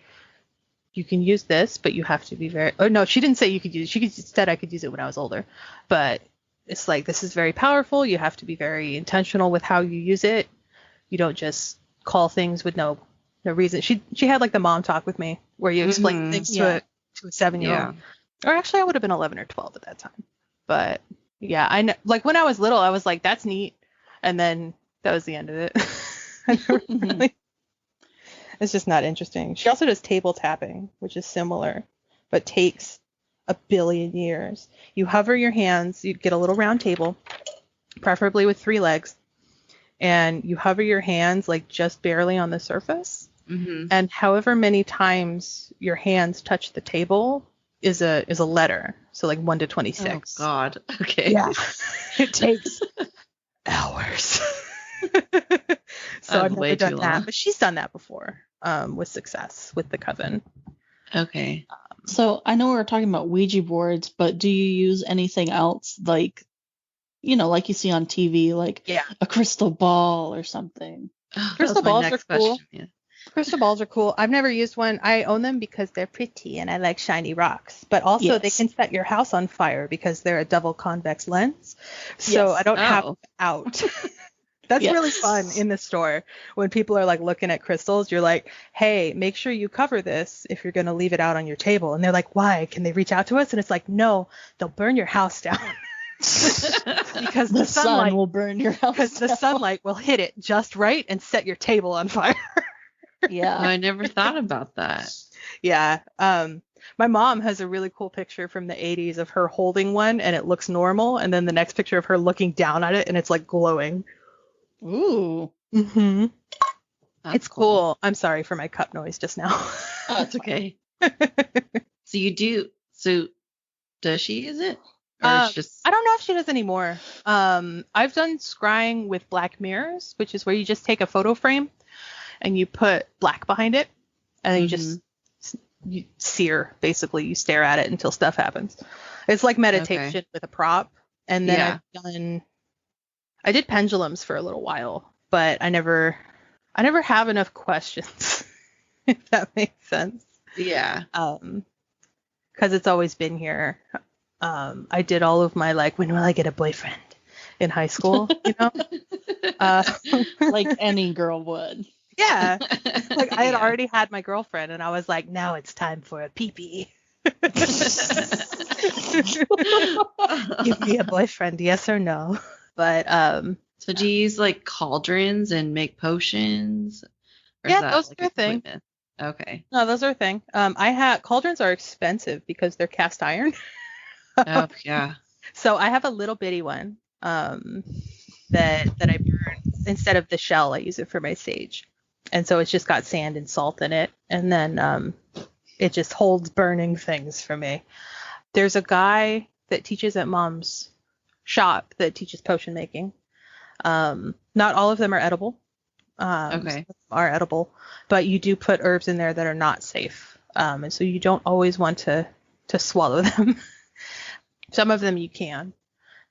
you can use this, but you have to be very, oh no, she didn't say you could use it. She said I could use it when I was older, but it's this is very powerful. You have to be very intentional with how you use it. You don't just call things with no reason. She had the mom talk with me where you explain things to a 7-year-old. Or actually I would have been 11 or 12 at that time. But yeah, I know, when I was little, I was like, that's neat. And then that was the end of it. I never really, it's just not interesting. She also does table tapping, which is similar, but takes 1 billion years. You hover your hands, you get a little round table, preferably with 3 legs, and you hover your hands just barely on the surface. Mm-hmm. And however many times your hands touch the table is a letter. So 1 to 26. Oh God. Okay. Yeah. It takes hours. So I've never done that, but she's done that before with success with the coven. Okay. So I know we were talking about Ouija boards, but do you use anything else like, like you see on TV, like Yeah. a crystal ball or something? Oh, that Crystal was my balls are next cool. question. Yeah. Crystal balls are cool. I've never used one. I own them because they're pretty and I like shiny rocks. But also they Yes. can set your house on fire because they're a double convex lens. So Yes. I don't have Oh. out. That's Yes. really fun in the store. When people are like looking at crystals, you're like, hey, make sure you cover this if you're going to leave it out on your table. And they're like, why? Can they reach out to us? And it's like, no, they'll burn your house down. Because The the sunlight sun will burn your house because the down. sunlight will hit it just right and set your table on fire. Oh, Yeah. I never thought about that. Yeah. My mom has a really cool picture from the 80s of her holding one and it looks normal. And then the next picture of her looking down at it and it's like glowing. Ooh. Mm-hmm. That's It's cool. I'm sorry for my cup noise just now. Oh, it's okay. So you do. So does she use it? Or it's just. I don't know if she does anymore. I've done scrying with black mirrors, which is where you just take a photo frame and you put black behind it and then you sear, basically. You stare at it until stuff happens. It's like meditation with a prop. And then I did pendulums for a little while, but I never have enough questions, if that makes sense. Yeah. Because it's always been here. I did all of my like, when will I get a boyfriend in high school? Like any girl would. Yeah. Like I had already had my girlfriend, and I was like, now it's time for a pee-pee. Give me a boyfriend, yes or no? But So do you use like cauldrons and make potions? Or yeah, is that those like are a thing. complete myth? Okay. No, those are a thing. Cauldrons are expensive because they're cast iron. Oh yeah. So I have a little bitty one that I burn instead of the shell. I use it for my sage, and so it's just got sand and salt in it, and then it just holds burning things for me. There's a guy that teaches at Mom's shop that teaches potion making. Not all of them are edible. Okay. Some of them are edible, but you do put herbs in there that are not safe, and so you don't always want to swallow them. Some of them you can,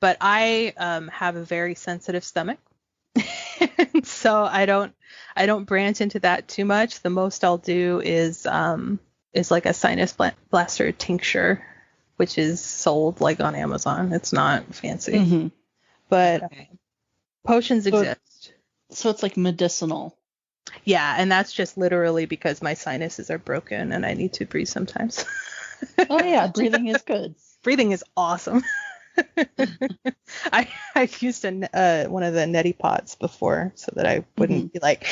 but I have a very sensitive stomach, so I don't branch into that too much. The most I'll do is like a sinus blaster tincture, which is sold like on Amazon. It's not fancy, Mm-hmm. but potions exist. So it's like medicinal. Yeah, and that's just literally because my sinuses are broken and I need to breathe sometimes. Oh yeah, breathing is good. Breathing is awesome. I've used one of the neti pots before so that I wouldn't be like.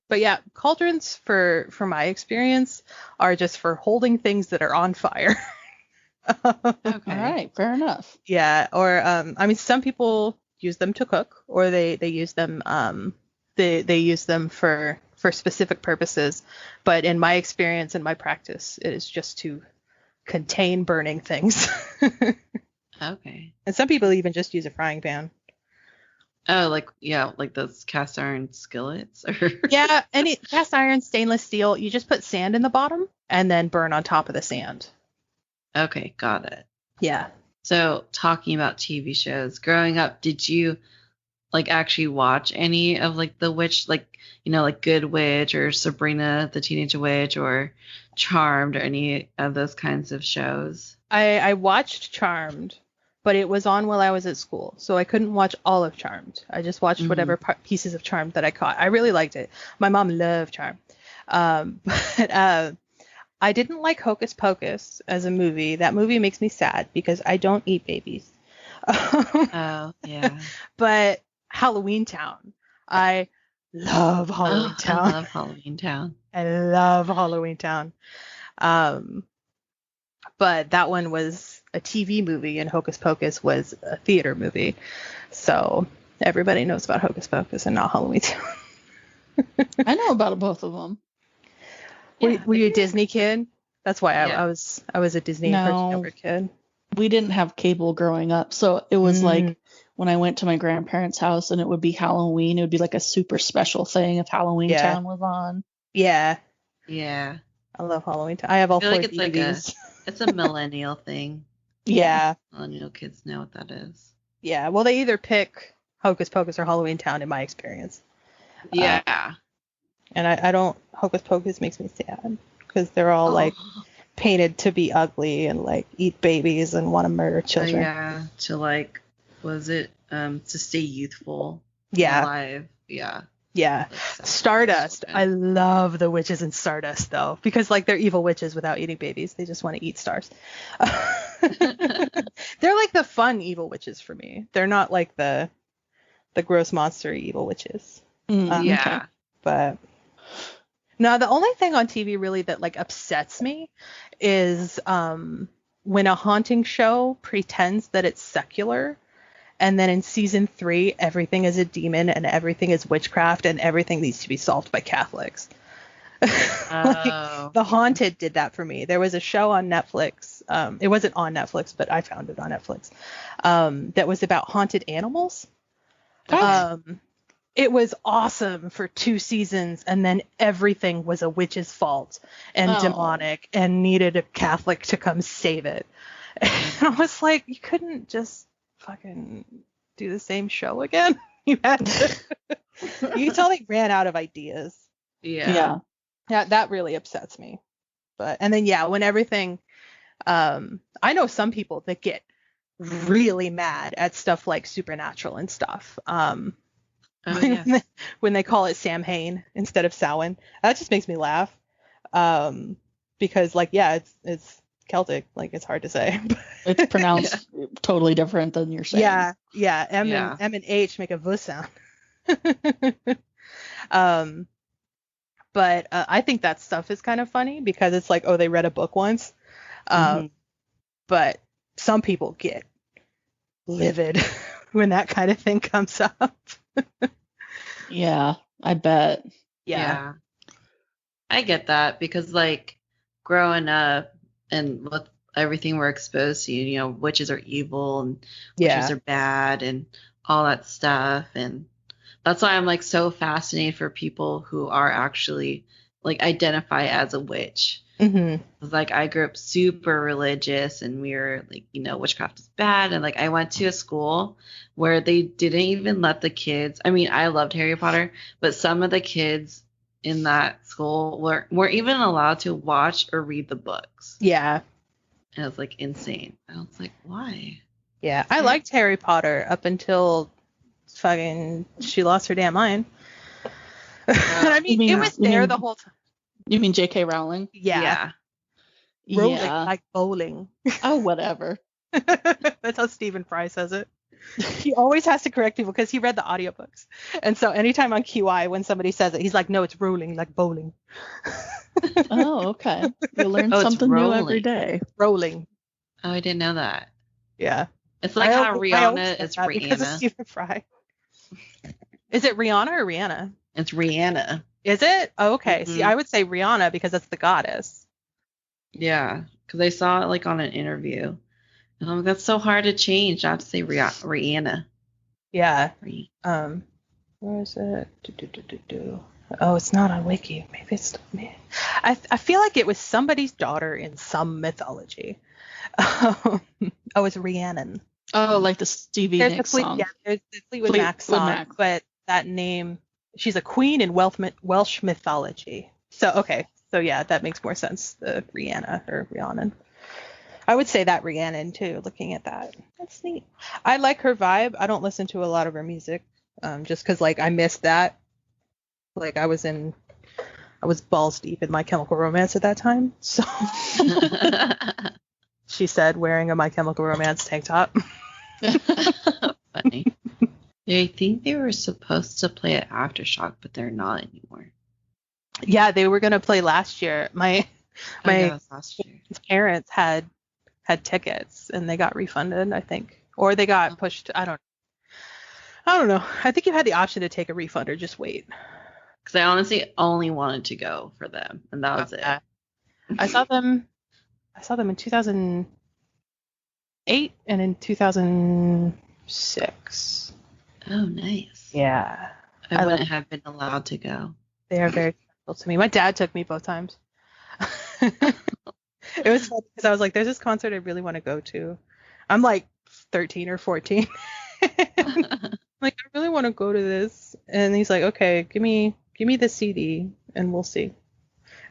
But yeah, cauldrons for my experience are just for holding things that are on fire. Okay. All right, fair enough. Yeah, or I mean, some people use them to cook, or they use them they use them for specific purposes. But in my experience and my practice, it is just to contain burning things. Okay. And some people even just use a frying pan. Oh, like those cast iron skillets or Yeah, any cast iron, stainless steel, you just put sand in the bottom and then burn on top of the sand. Okay, got it. Yeah. So talking about TV shows, growing up, did you like actually watch any of like the witch, like like Good Witch or Sabrina the Teenage Witch or Charmed or any of those kinds of shows? I watched Charmed, but it was on while I was at school, so I couldn't watch all of Charmed. I just watched whatever pieces of Charmed that I caught. I really liked it. My mom loved Charmed. But I didn't like Hocus Pocus as a movie. That movie makes me sad because I don't eat babies. Oh, yeah. But Halloween Town. I love Halloween Town. I love Halloween Town. I love Halloween Town. But that one was a TV movie and Hocus Pocus was a theater movie. So everybody knows about Hocus Pocus and not Halloween Town. I know about both of them. Were you a Disney kid? That's why I was a Disney Cartoon Network kid. We didn't have cable growing up, so it was like when I went to my grandparents' house and it would be Halloween, it would be like a super special thing if Halloween Town was on. Yeah. Yeah. I love Halloween Town. I have all I feel 4 like it's DVDs. it's a millennial thing. Yeah. Millennial kids know what that is. Yeah. Well, they either pick Hocus Pocus or Halloween Town in my experience. Yeah. And I don't, Hocus Pocus makes me sad because they're all like painted to be ugly and like eat babies and want to murder children. Yeah. To like, was it to stay youthful? Yeah. Alive. Yeah. Yeah. Like Stardust. I love the witches in Stardust though, because like they're evil witches without eating babies. They just want to eat stars. They're like the fun evil witches for me. They're not like the gross monster evil witches. Yeah. Okay. But no, the only thing on TV really that like upsets me is when a haunting show pretends that it's secular. And then in season 3, everything is a demon and everything is witchcraft and everything needs to be solved by Catholics. Like, The Haunted did that for me. There was a show on Netflix. It wasn't on Netflix, but I found it on Netflix. That was about haunted animals. It was awesome for 2 seasons, and then everything was a witch's fault and demonic and needed a Catholic to come save it. And I was like, you couldn't just fucking do the same show again. You had to. You can tell they ran out of ideas. Yeah. That really upsets me. And then when everything, I know some people that get really mad at stuff like Supernatural and stuff. When they call it Samhain instead of Samhain, that just makes me laugh. Because like it's Celtic, like it's hard to say. It's pronounced totally different than you're saying. M and H make a V sound. But I think that stuff is kind of funny because it's like, oh, they read a book once. But some people get livid when that kind of thing comes up. Yeah, I bet. Yeah. I get that because like growing up and with everything we're exposed to, you know, witches are evil and witches are bad and all that stuff. And that's why I'm like so fascinated for people who are actually like identify as a witch. Like I grew up super religious and we were like, you know, witchcraft is bad. And like I went to a school where they didn't even let the kids, I mean, I loved Harry Potter, but some of the kids in that school weren't even allowed to watch or read the books. Yeah. And it was like insane. I was like, why? Yeah. I liked Harry Potter up until fucking she lost her damn mind. And I mean, it was there the whole time. You mean J.K. Rowling? Yeah. Rolling like bowling. Oh, whatever. That's how Stephen Fry says it. He always has to correct people because he read the audiobooks. And so anytime on QI, when somebody says it, he's like, no, it's rolling like bowling. Oh, okay. You learn something new every day. Rolling. Oh, I didn't know that. Yeah. It's like how Rihanna is Rihanna. Because of Stephen Fry. Is it Rihanna or Rihanna? It's Rihanna. Is it? Oh, okay. See, I would say Rihanna because that's the goddess. Yeah, because I saw it like on an interview. And I'm like, that's so hard to change. I have to say Rihanna. Yeah. Where is it? Oh, it's not on Wiki. Maybe it's me. I feel like it was somebody's daughter in some mythology. Oh, it's Rhiannon. Oh, like the Stevie Nicks song. Yeah, there's the Fleetwood Mac song, but that name, she's a queen in Welsh mythology. So yeah, that makes more sense. The Rihanna or Rhiannon. I would say that Rhiannon too. Looking at that, that's neat. I like her vibe. I don't listen to a lot of her music, just because like I missed that. Like I was balls deep in My Chemical Romance at that time. So she said, wearing a My Chemical Romance tank top. Funny. I think they were supposed to play at Aftershock, but they're not anymore. Yeah, they were gonna play last year. My parents had tickets and they got refunded, I think, or they got pushed. I don't know. I think you had the option to take a refund or just wait. Because I honestly only wanted to go for them, and that was it. I saw them in 2008 and in 2006. Oh, nice. Yeah. I wouldn't have been allowed to go. They are very to me. My dad took me both times. It was fun because I was like, there's this concert I really want to go to. I'm like 13 or 14. Like, I really want to go to this. And he's like, okay, give me the CD and we'll see.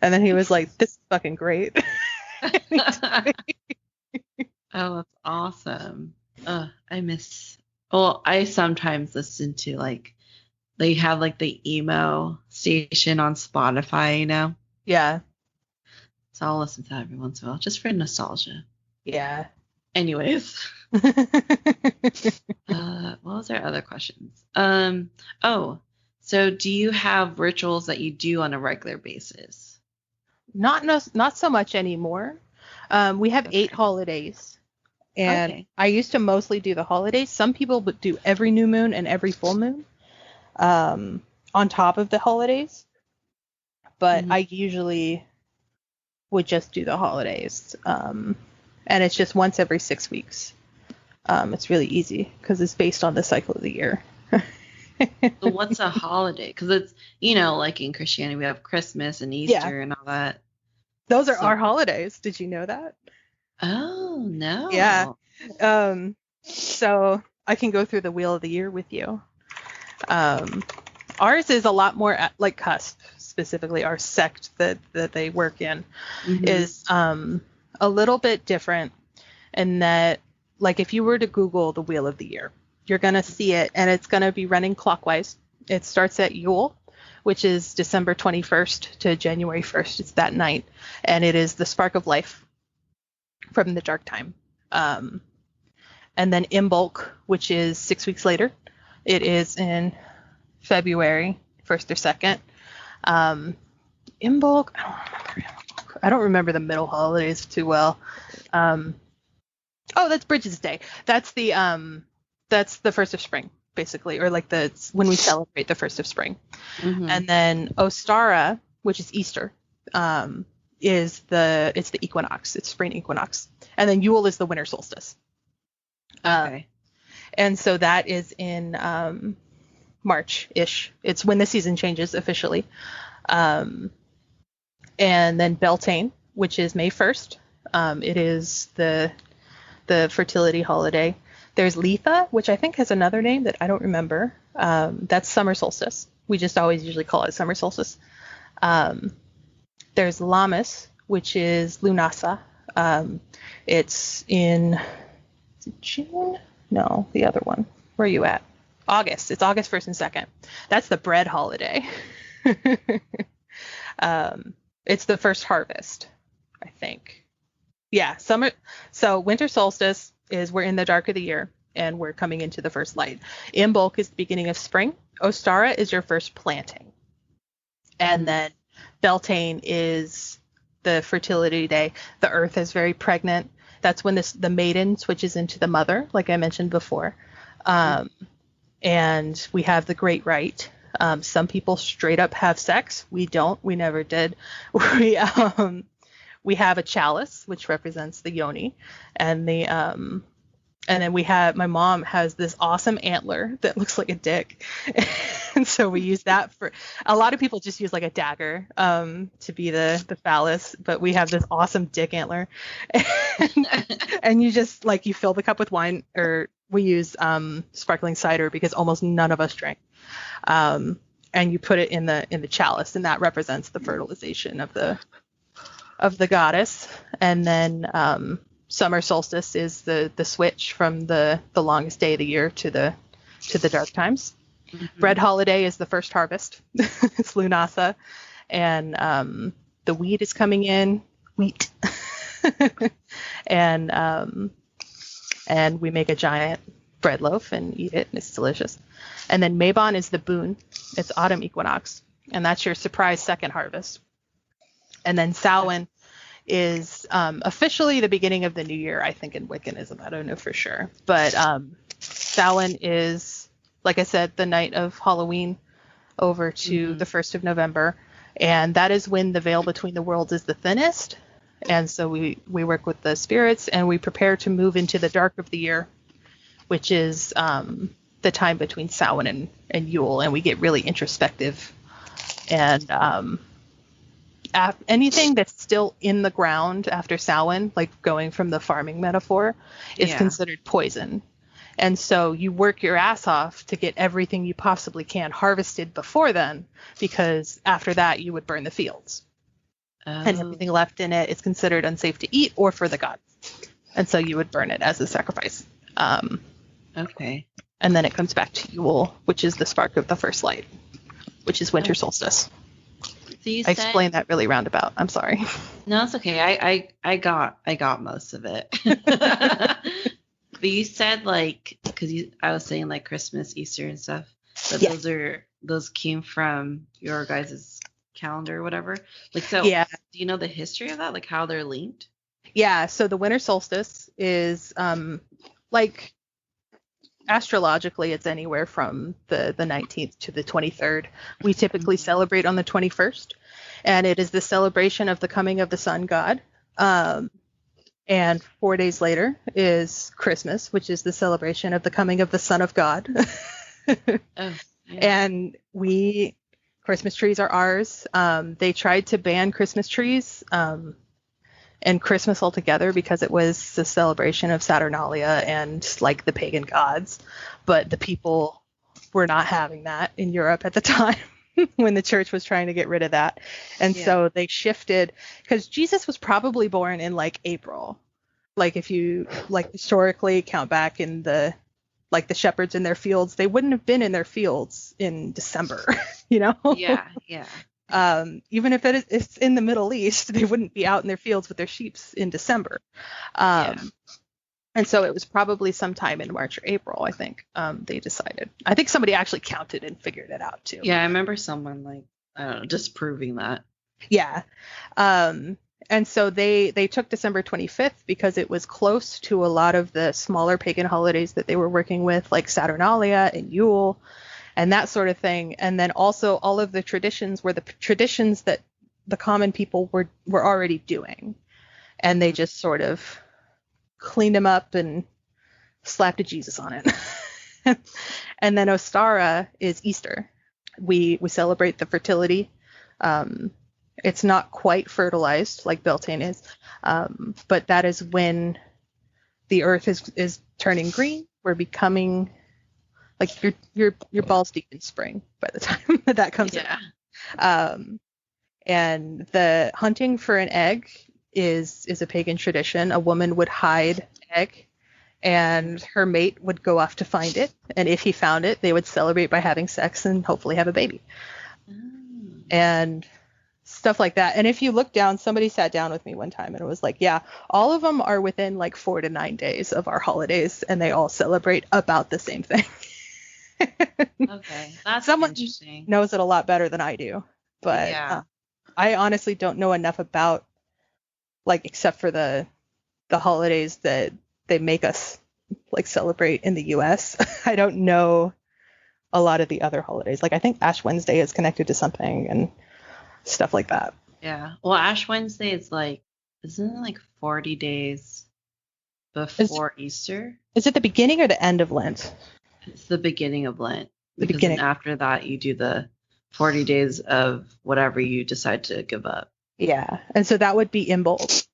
And then he was like, this is fucking great. Oh, that's awesome. I sometimes listen to like, they have like the emo station on Spotify, you know? Yeah. So I'll listen to that every once in a while, just for nostalgia. Yeah. Anyways. What was our other questions? So do you have rituals that you do on a regular basis? Not so much anymore. We have 8 holidays. And I used to mostly do the holidays. Some people would do every new moon and every full moon on top of the holidays. But I usually would just do the holidays. And it's just once every 6 weeks. It's really easy because it's based on the cycle of the year. So what's a holiday? Because it's, like in Christianity, we have Christmas and Easter and all that. Those are our holidays. Did you know that? Oh, no. Yeah. So I can go through the wheel of the year with you. Ours is a lot more like cusp, specifically our sect that they work in is a little bit different in that, like, if you were to Google the wheel of the year, you're going to see it and it's going to be running clockwise. It starts at Yule, which is December 21st to January 1st. It's that night. And it is the spark of life from the dark time. And then Imbolc, which is 6 weeks later. It is in February 1st or 2nd. Imbolc, I don't remember the middle holidays too well. That's Bridges Day. That's the first of spring, basically, or like when we celebrate the first of spring. And then Ostara, which is Easter, it's the equinox. It's spring equinox. And then Yule is the winter solstice. Okay. And so that is in March-ish. It's when the season changes officially. And then Beltane, which is May 1st. It is the fertility holiday. There's Letha, which I think has another name that I don't remember. That's summer solstice. We just always usually call it summer solstice. There's Lammas, which is Lunasa. It's in June? No, the other one. Where are you at? August. It's August 1st and 2nd. That's the bread holiday. It's the first harvest, I think. Yeah, summer. So winter solstice is we're in the dark of the year and we're coming into the first light. Imbolc is the beginning of spring. Ostara is your first planting. And then Beltane is the fertility day. The earth is very pregnant. That's when the maiden switches into the mother, like I mentioned before. And we have the great rite. Some people straight up have sex. We don't. We never did. We have a chalice, which represents the yoni, and then my mom has this awesome antler that looks like a dick, and so we use that for. A lot of people just use like a dagger to be the phallus, but we have this awesome dick antler, and you just you fill the cup with wine, or we use sparkling cider because almost none of us drank. And you put it in the chalice, and that represents the fertilization of the goddess. And then summer solstice is the switch from the longest day of the year to the dark times. Bread holiday is the first harvest. It's Lunasa, and the wheat is coming in. Wheat. and we make a giant bread loaf and eat it, and it's delicious. And then Mabon is the boon. It's autumn equinox, and that's your surprise second harvest. And then Samhain is officially the beginning of the new year, I think, in Wiccanism. I don't know for sure. But Samhain is, like I said, the night of Halloween over to the 1st of November. And that is when the veil between the worlds is the thinnest. And so we work with the spirits, and we prepare to move into the dark of the year, which is the time between Samhain and Yule. And we get really introspective and anything that's still in the ground after Samhain, like going from the farming metaphor, is considered poison. And so you work your ass off to get everything you possibly can harvested before then, because after that you would burn the fields. And everything left in it is considered unsafe to eat or for the gods. And so you would burn it as a sacrifice. Okay. And then it comes back to Yule, which is the spark of the first light, which is winter solstice. So I explained that really roundabout. I'm sorry. No, it's okay. I got most of it. But you said like, because I was saying like Christmas, Easter, and stuff. But those came from your guys' calendar or whatever. Like, so do you know the history of that? Like how they're linked? Yeah. So the winter solstice is like astrologically, it's anywhere from the 19th to the 23rd. We typically celebrate on the 21st, and it is the celebration of the coming of the sun god. And 4 days later is Christmas, which is the celebration of the coming of the Son of God. And Christmas trees are ours. They tried to ban Christmas trees and Christmas altogether because it was the celebration of Saturnalia and like the pagan gods. But the people were not having that in Europe at the time. When the church was trying to get rid of that. And so they shifted, because Jesus was probably born in like April. Like if you like historically count back in the shepherds in their fields, they wouldn't have been in their fields in December, you know? Yeah. Even if it's in the Middle East, they wouldn't be out in their fields with their sheep in December. And so it was probably sometime in March or April, I think, they decided. I think somebody actually counted and figured it out, too. Yeah, I remember someone, like, I don't know, disproving that. Yeah. And so they took December 25th because it was close to a lot of the smaller pagan holidays that they were working with, like Saturnalia and Yule and that sort of thing. And then also all of the traditions were the traditions that the common people were already doing. And they just sort of cleaned him up and slapped a Jesus on it. And then Ostara is Easter. We celebrate the fertility. It's not quite fertilized like Beltane is, but that is when the earth is turning green. We're becoming like your balls deep in spring by the time that comes in. And the hunting for an egg is a pagan tradition. A woman would hide an egg and her mate would go off to find it. And if he found it, they would celebrate by having sex and hopefully have a baby. And stuff like that. And if you look down, somebody sat down with me one time and it was like, yeah, all of them are within like 4 to 9 days of our holidays and they all celebrate about the same thing. Okay, that's someone interesting. Knows it a lot better than I do, but I honestly don't know enough about, like, except for the holidays that they make us like celebrate in the US. I don't know a lot of the other holidays. Like I think Ash Wednesday is connected to something and stuff like that. Yeah. Well, Ash Wednesday is like, isn't it like 40 days before Easter? Is it the beginning or the end of Lent? It's the beginning of Lent. The because beginning. Then after that, you do the 40 days of whatever you decide to give up. Yeah. And so that would be Imbolc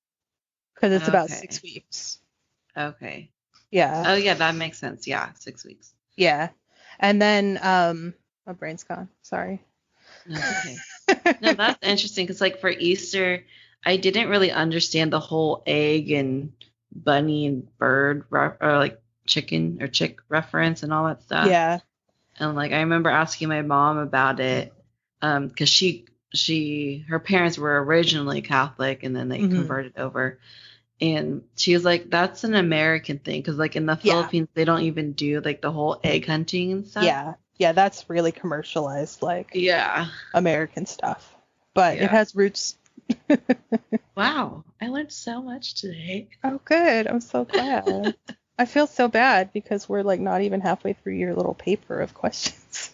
because it's about 6 weeks. Okay. Yeah. Oh, yeah, that makes sense. Yeah, 6 weeks. Yeah. And then my brain's gone. Sorry. No, okay. No, that's interesting because, like, for Easter, I didn't really understand the whole egg and bunny and bird or like chicken or chick reference and all that stuff. Yeah. And like I remember asking my mom about it because her parents were originally Catholic and then they converted over. And she was like, that's an American thing because like in the Philippines, they don't even do like the whole egg hunting and stuff. Yeah. Yeah, that's really commercialized, like American stuff. But it has roots. Wow. I learned so much today. Oh, good. I'm so glad. I feel so bad because we're like not even halfway through your little paper of questions.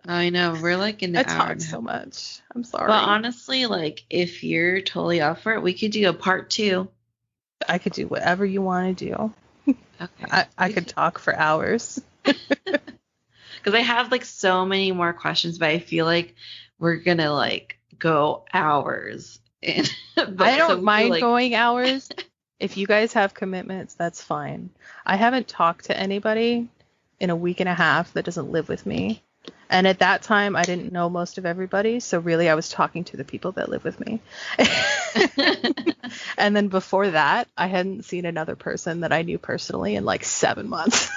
I know. We're like in the hour. I talk so much. I'm sorry. But honestly, like if you're totally up for it, we could do a part 2. I could do whatever you want to do. Okay. I could talk for hours. Because I have like so many more questions, but I feel like we're gonna like go hours. I don't mind going hours. If you guys have commitments, that's fine. I haven't talked to anybody in a week and a half that doesn't live with me. And at that time, I didn't know most of everybody. So really, I was talking to the people that live with me. And then before that, I hadn't seen another person that I knew personally in like 7 months.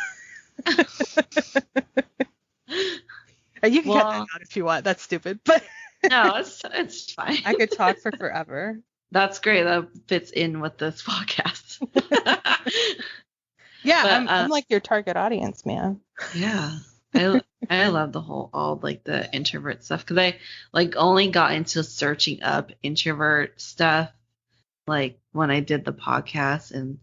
And you can cut that out if you want. That's stupid. But no, it's fine. I could talk for forever. That's great. That fits in with this podcast. Yeah, but, I'm like your target audience, man. Yeah. I love all like the introvert stuff because I like only got into searching up introvert stuff like when I did the podcast, and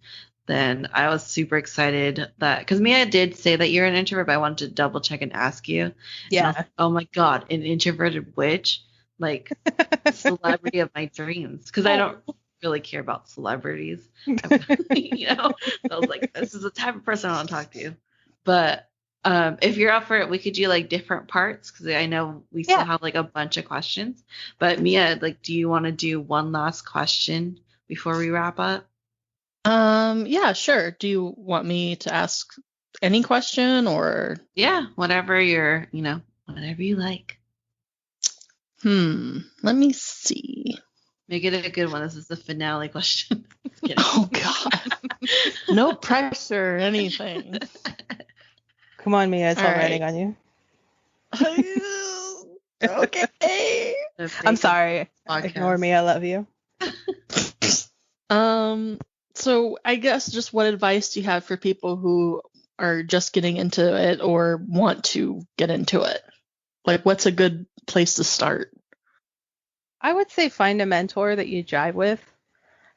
then I was super excited that because Mia did say that you're an introvert, but I wanted to double check and ask you. Yeah. Like, oh my God, an introverted witch, like celebrity of my dreams, because I don't really care about celebrities. You know, so I was like, this is the type of person I want to talk to. But if you're up for it, we could do like different parts because I know we still have like a bunch of questions. But Mia, like, do you want to do one last question before we wrap up? Yeah, sure. Do you want me to ask any question or? Yeah, whatever whatever you like. Let me see. Make it a good one. This is the finale question. Oh God. No pressure or anything. Come on, Mia. It's all writing on you. Okay. I'm sorry. Podcast. Ignore me. I love you. So I guess just what advice do you have for people who are just getting into it or want to get into it? Like, what's a good place to start? I would say find a mentor that you jive with,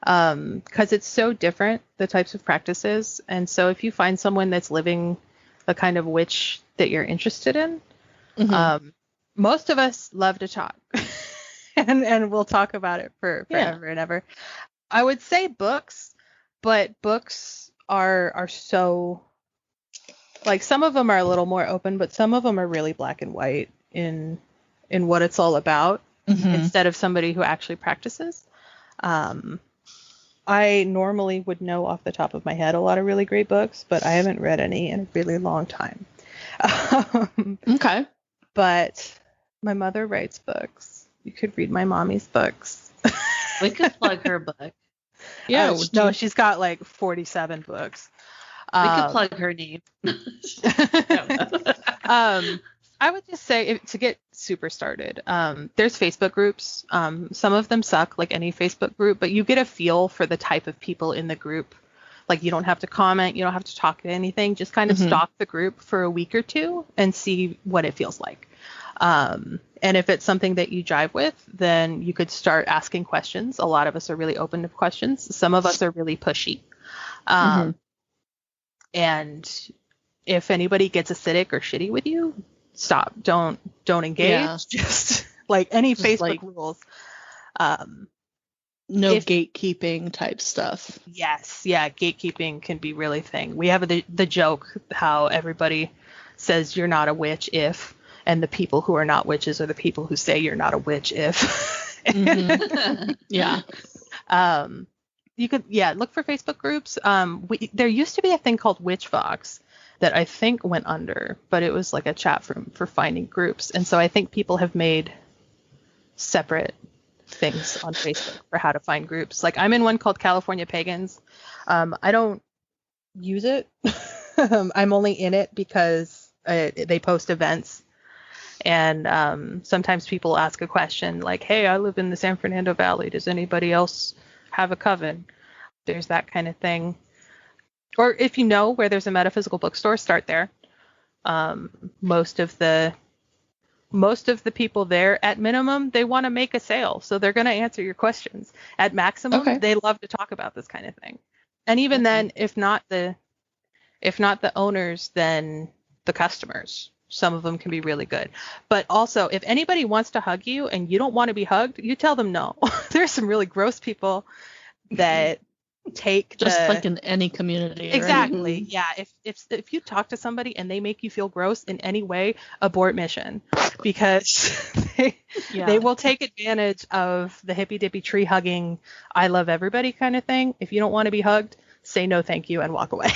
because it's so different, the types of practices. And so if you find someone that's living the kind of witch that you're interested in, most of us love to talk and we'll talk about it for forever and ever. I would say books, but books are so, like, some of them are a little more open, but some of them are really black and white in what it's all about, instead of somebody who actually practices. I normally would know off the top of my head a lot of really great books, but I haven't read any in a really long time. Okay. But my mother writes books. You could read my mommy's books. We could plug her book. Yeah. No, she's got like 47 books. We could plug her name. I would just say to get super started, there's Facebook groups. Some of them suck, like any Facebook group, but you get a feel for the type of people in the group. Like, you don't have to comment, you don't have to talk to anything, just kind of stalk the group for a week or two and see what it feels like. And if it's something that you jive with, then you could start asking questions. A lot of us are really open to questions. Some of us are really pushy. And if anybody gets acidic or shitty with you, stop. Don't engage. Yeah. Just like any Facebook rules. No gatekeeping type stuff. Yes. Yeah. Gatekeeping can be really thing. We have the joke how everybody says you're not a witch if, and the people who are not witches are the people who say you're not a witch if. Yeah. You could, look for Facebook groups. There used to be a thing called Witchvox that I think went under, but it was like a chat for finding groups. And so I think people have made separate things on Facebook for how to find groups. Like, I'm in one called California Pagans. I don't use it. I'm only in it because they post events. And sometimes people ask a question like, hey, I live in the San Fernando Valley. Does anybody else have a coven? There's that kind of thing. Or if you know where there's a metaphysical bookstore, start there. Most of the people there, at minimum, they want to make a sale, so they're going to answer your questions. At maximum, they love to talk about this kind of thing. And even then, if not the owners, then the customers. Some of them can be really good. But also, if anybody wants to hug you and you don't want to be hugged, you tell them no. There's some really gross people that take just like in any community. Exactly. Right? Yeah. If you talk to somebody and they make you feel gross in any way, abort mission, because They will take advantage of the hippy dippy tree hugging, I love everybody kind of thing. If you don't want to be hugged, say no thank you and walk away.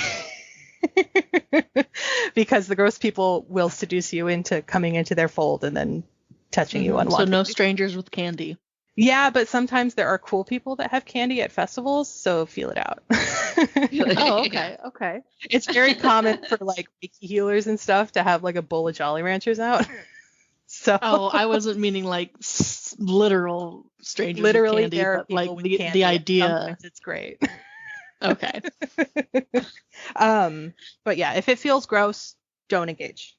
Because the gross people will seduce you into coming into their fold and then touching you unwanted. So no strangers with candy. Yeah, but sometimes there are cool people that have candy at festivals, so feel it out. Oh, okay. It's very common for like Reiki healers and stuff to have like a bowl of Jolly Ranchers out. So I wasn't meaning like literal strangers literally with candy, there are but like people with the candy. idea. Sometimes it's great. Okay. But yeah, if it feels gross, don't engage.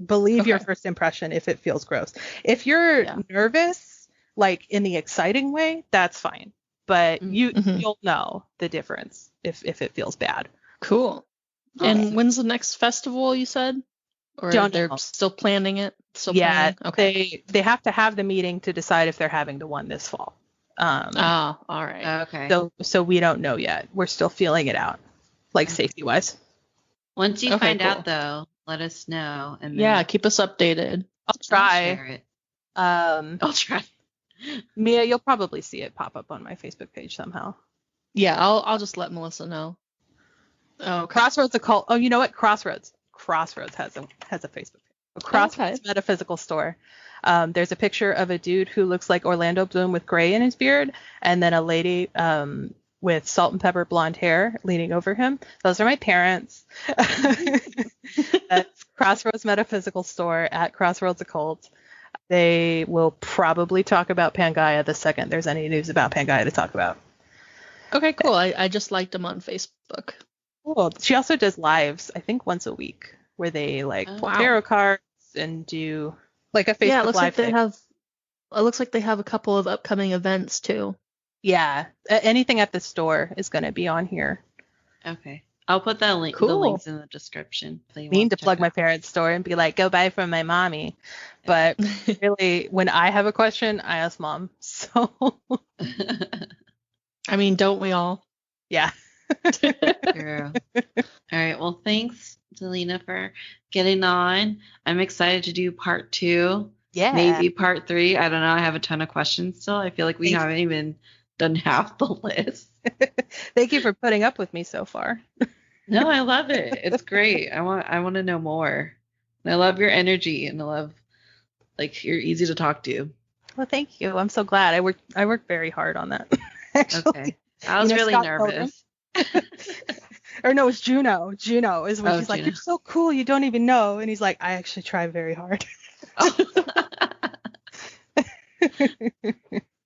Believe your first impression if it feels gross. If you're nervous, like in the exciting way, that's fine. But you'll know the difference if it feels bad. Cool. And when's the next festival you said? Or they're still planning it? Planning? Okay. They have to have the meeting to decide if they're having the one this fall. All right. Okay. So we don't know yet. We're still feeling it out, like safety wise. Once you find out though, let us know. And then keep us updated. I'll try. Share it. I'll try. Mia, you'll probably see it pop up on my Facebook page somehow. Yeah, I'll just let Melissa know. Oh, okay. Crossroads Occult. Oh, you know what? Crossroads has a Facebook page. Crossroads Metaphysical Store. There's a picture of a dude who looks like Orlando Bloom with gray in his beard, and then a lady with salt and pepper blonde hair leaning over him. Those are my parents. That's Crossroads Metaphysical Store at Crossroads Occult. They will probably talk about Pangaea the second there's any news about Pangaea to talk about. Okay, cool. I just liked them on Facebook. Cool. She also does lives, I think once a week, where they pull tarot cards and do like a Facebook live thing. It looks like they have a couple of upcoming events too. Yeah, anything at the store is going to be on here. Okay. I'll put the links in the description. Mean to plug my parents' store and be like, go buy from my mommy. But really, when I have a question, I ask mom. So, I mean, don't we all? Yeah. True. All right. Well, thanks, Delena, for getting on. I'm excited to do part 2. Yeah. Maybe part 3. I don't know. I have a ton of questions still. I feel like we haven't even done half the list. Thank you for putting up with me so far. No, I love it. It's great. I want to know more. And I love your energy, and I love you're easy to talk to. Well, thank you. I'm so glad. I worked very hard on that. Actually. Okay. I was really nervous. Or no, it's Juno. Juno is when she's like, you're so cool, you don't even know. And he's like, I actually try very hard.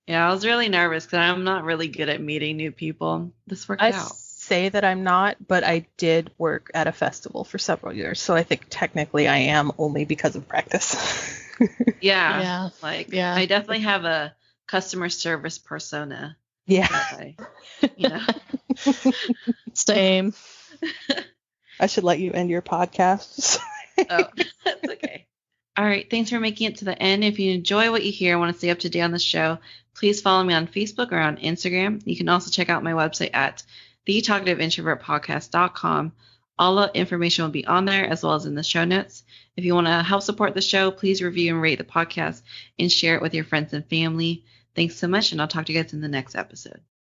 Yeah, I was really nervous because I'm not really good at meeting new people. This worked out. Say that I'm not, but I did work at a festival for several years, so I think technically I am only because of practice. Yeah. I definitely have a customer service persona. Yeah. Same. I should let you end your podcast. Oh, that's okay. All right. Thanks for making it to the end. If you enjoy what you hear and want to stay up to date on the show, please follow me on Facebook or on Instagram. You can also check out my website at thetalkativeintrovertpodcast.com. All the information will be on there as well as in the show notes. If you want to help support the show, please review and rate the podcast and share it with your friends and family. Thanks so much, and I'll talk to you guys in the next episode.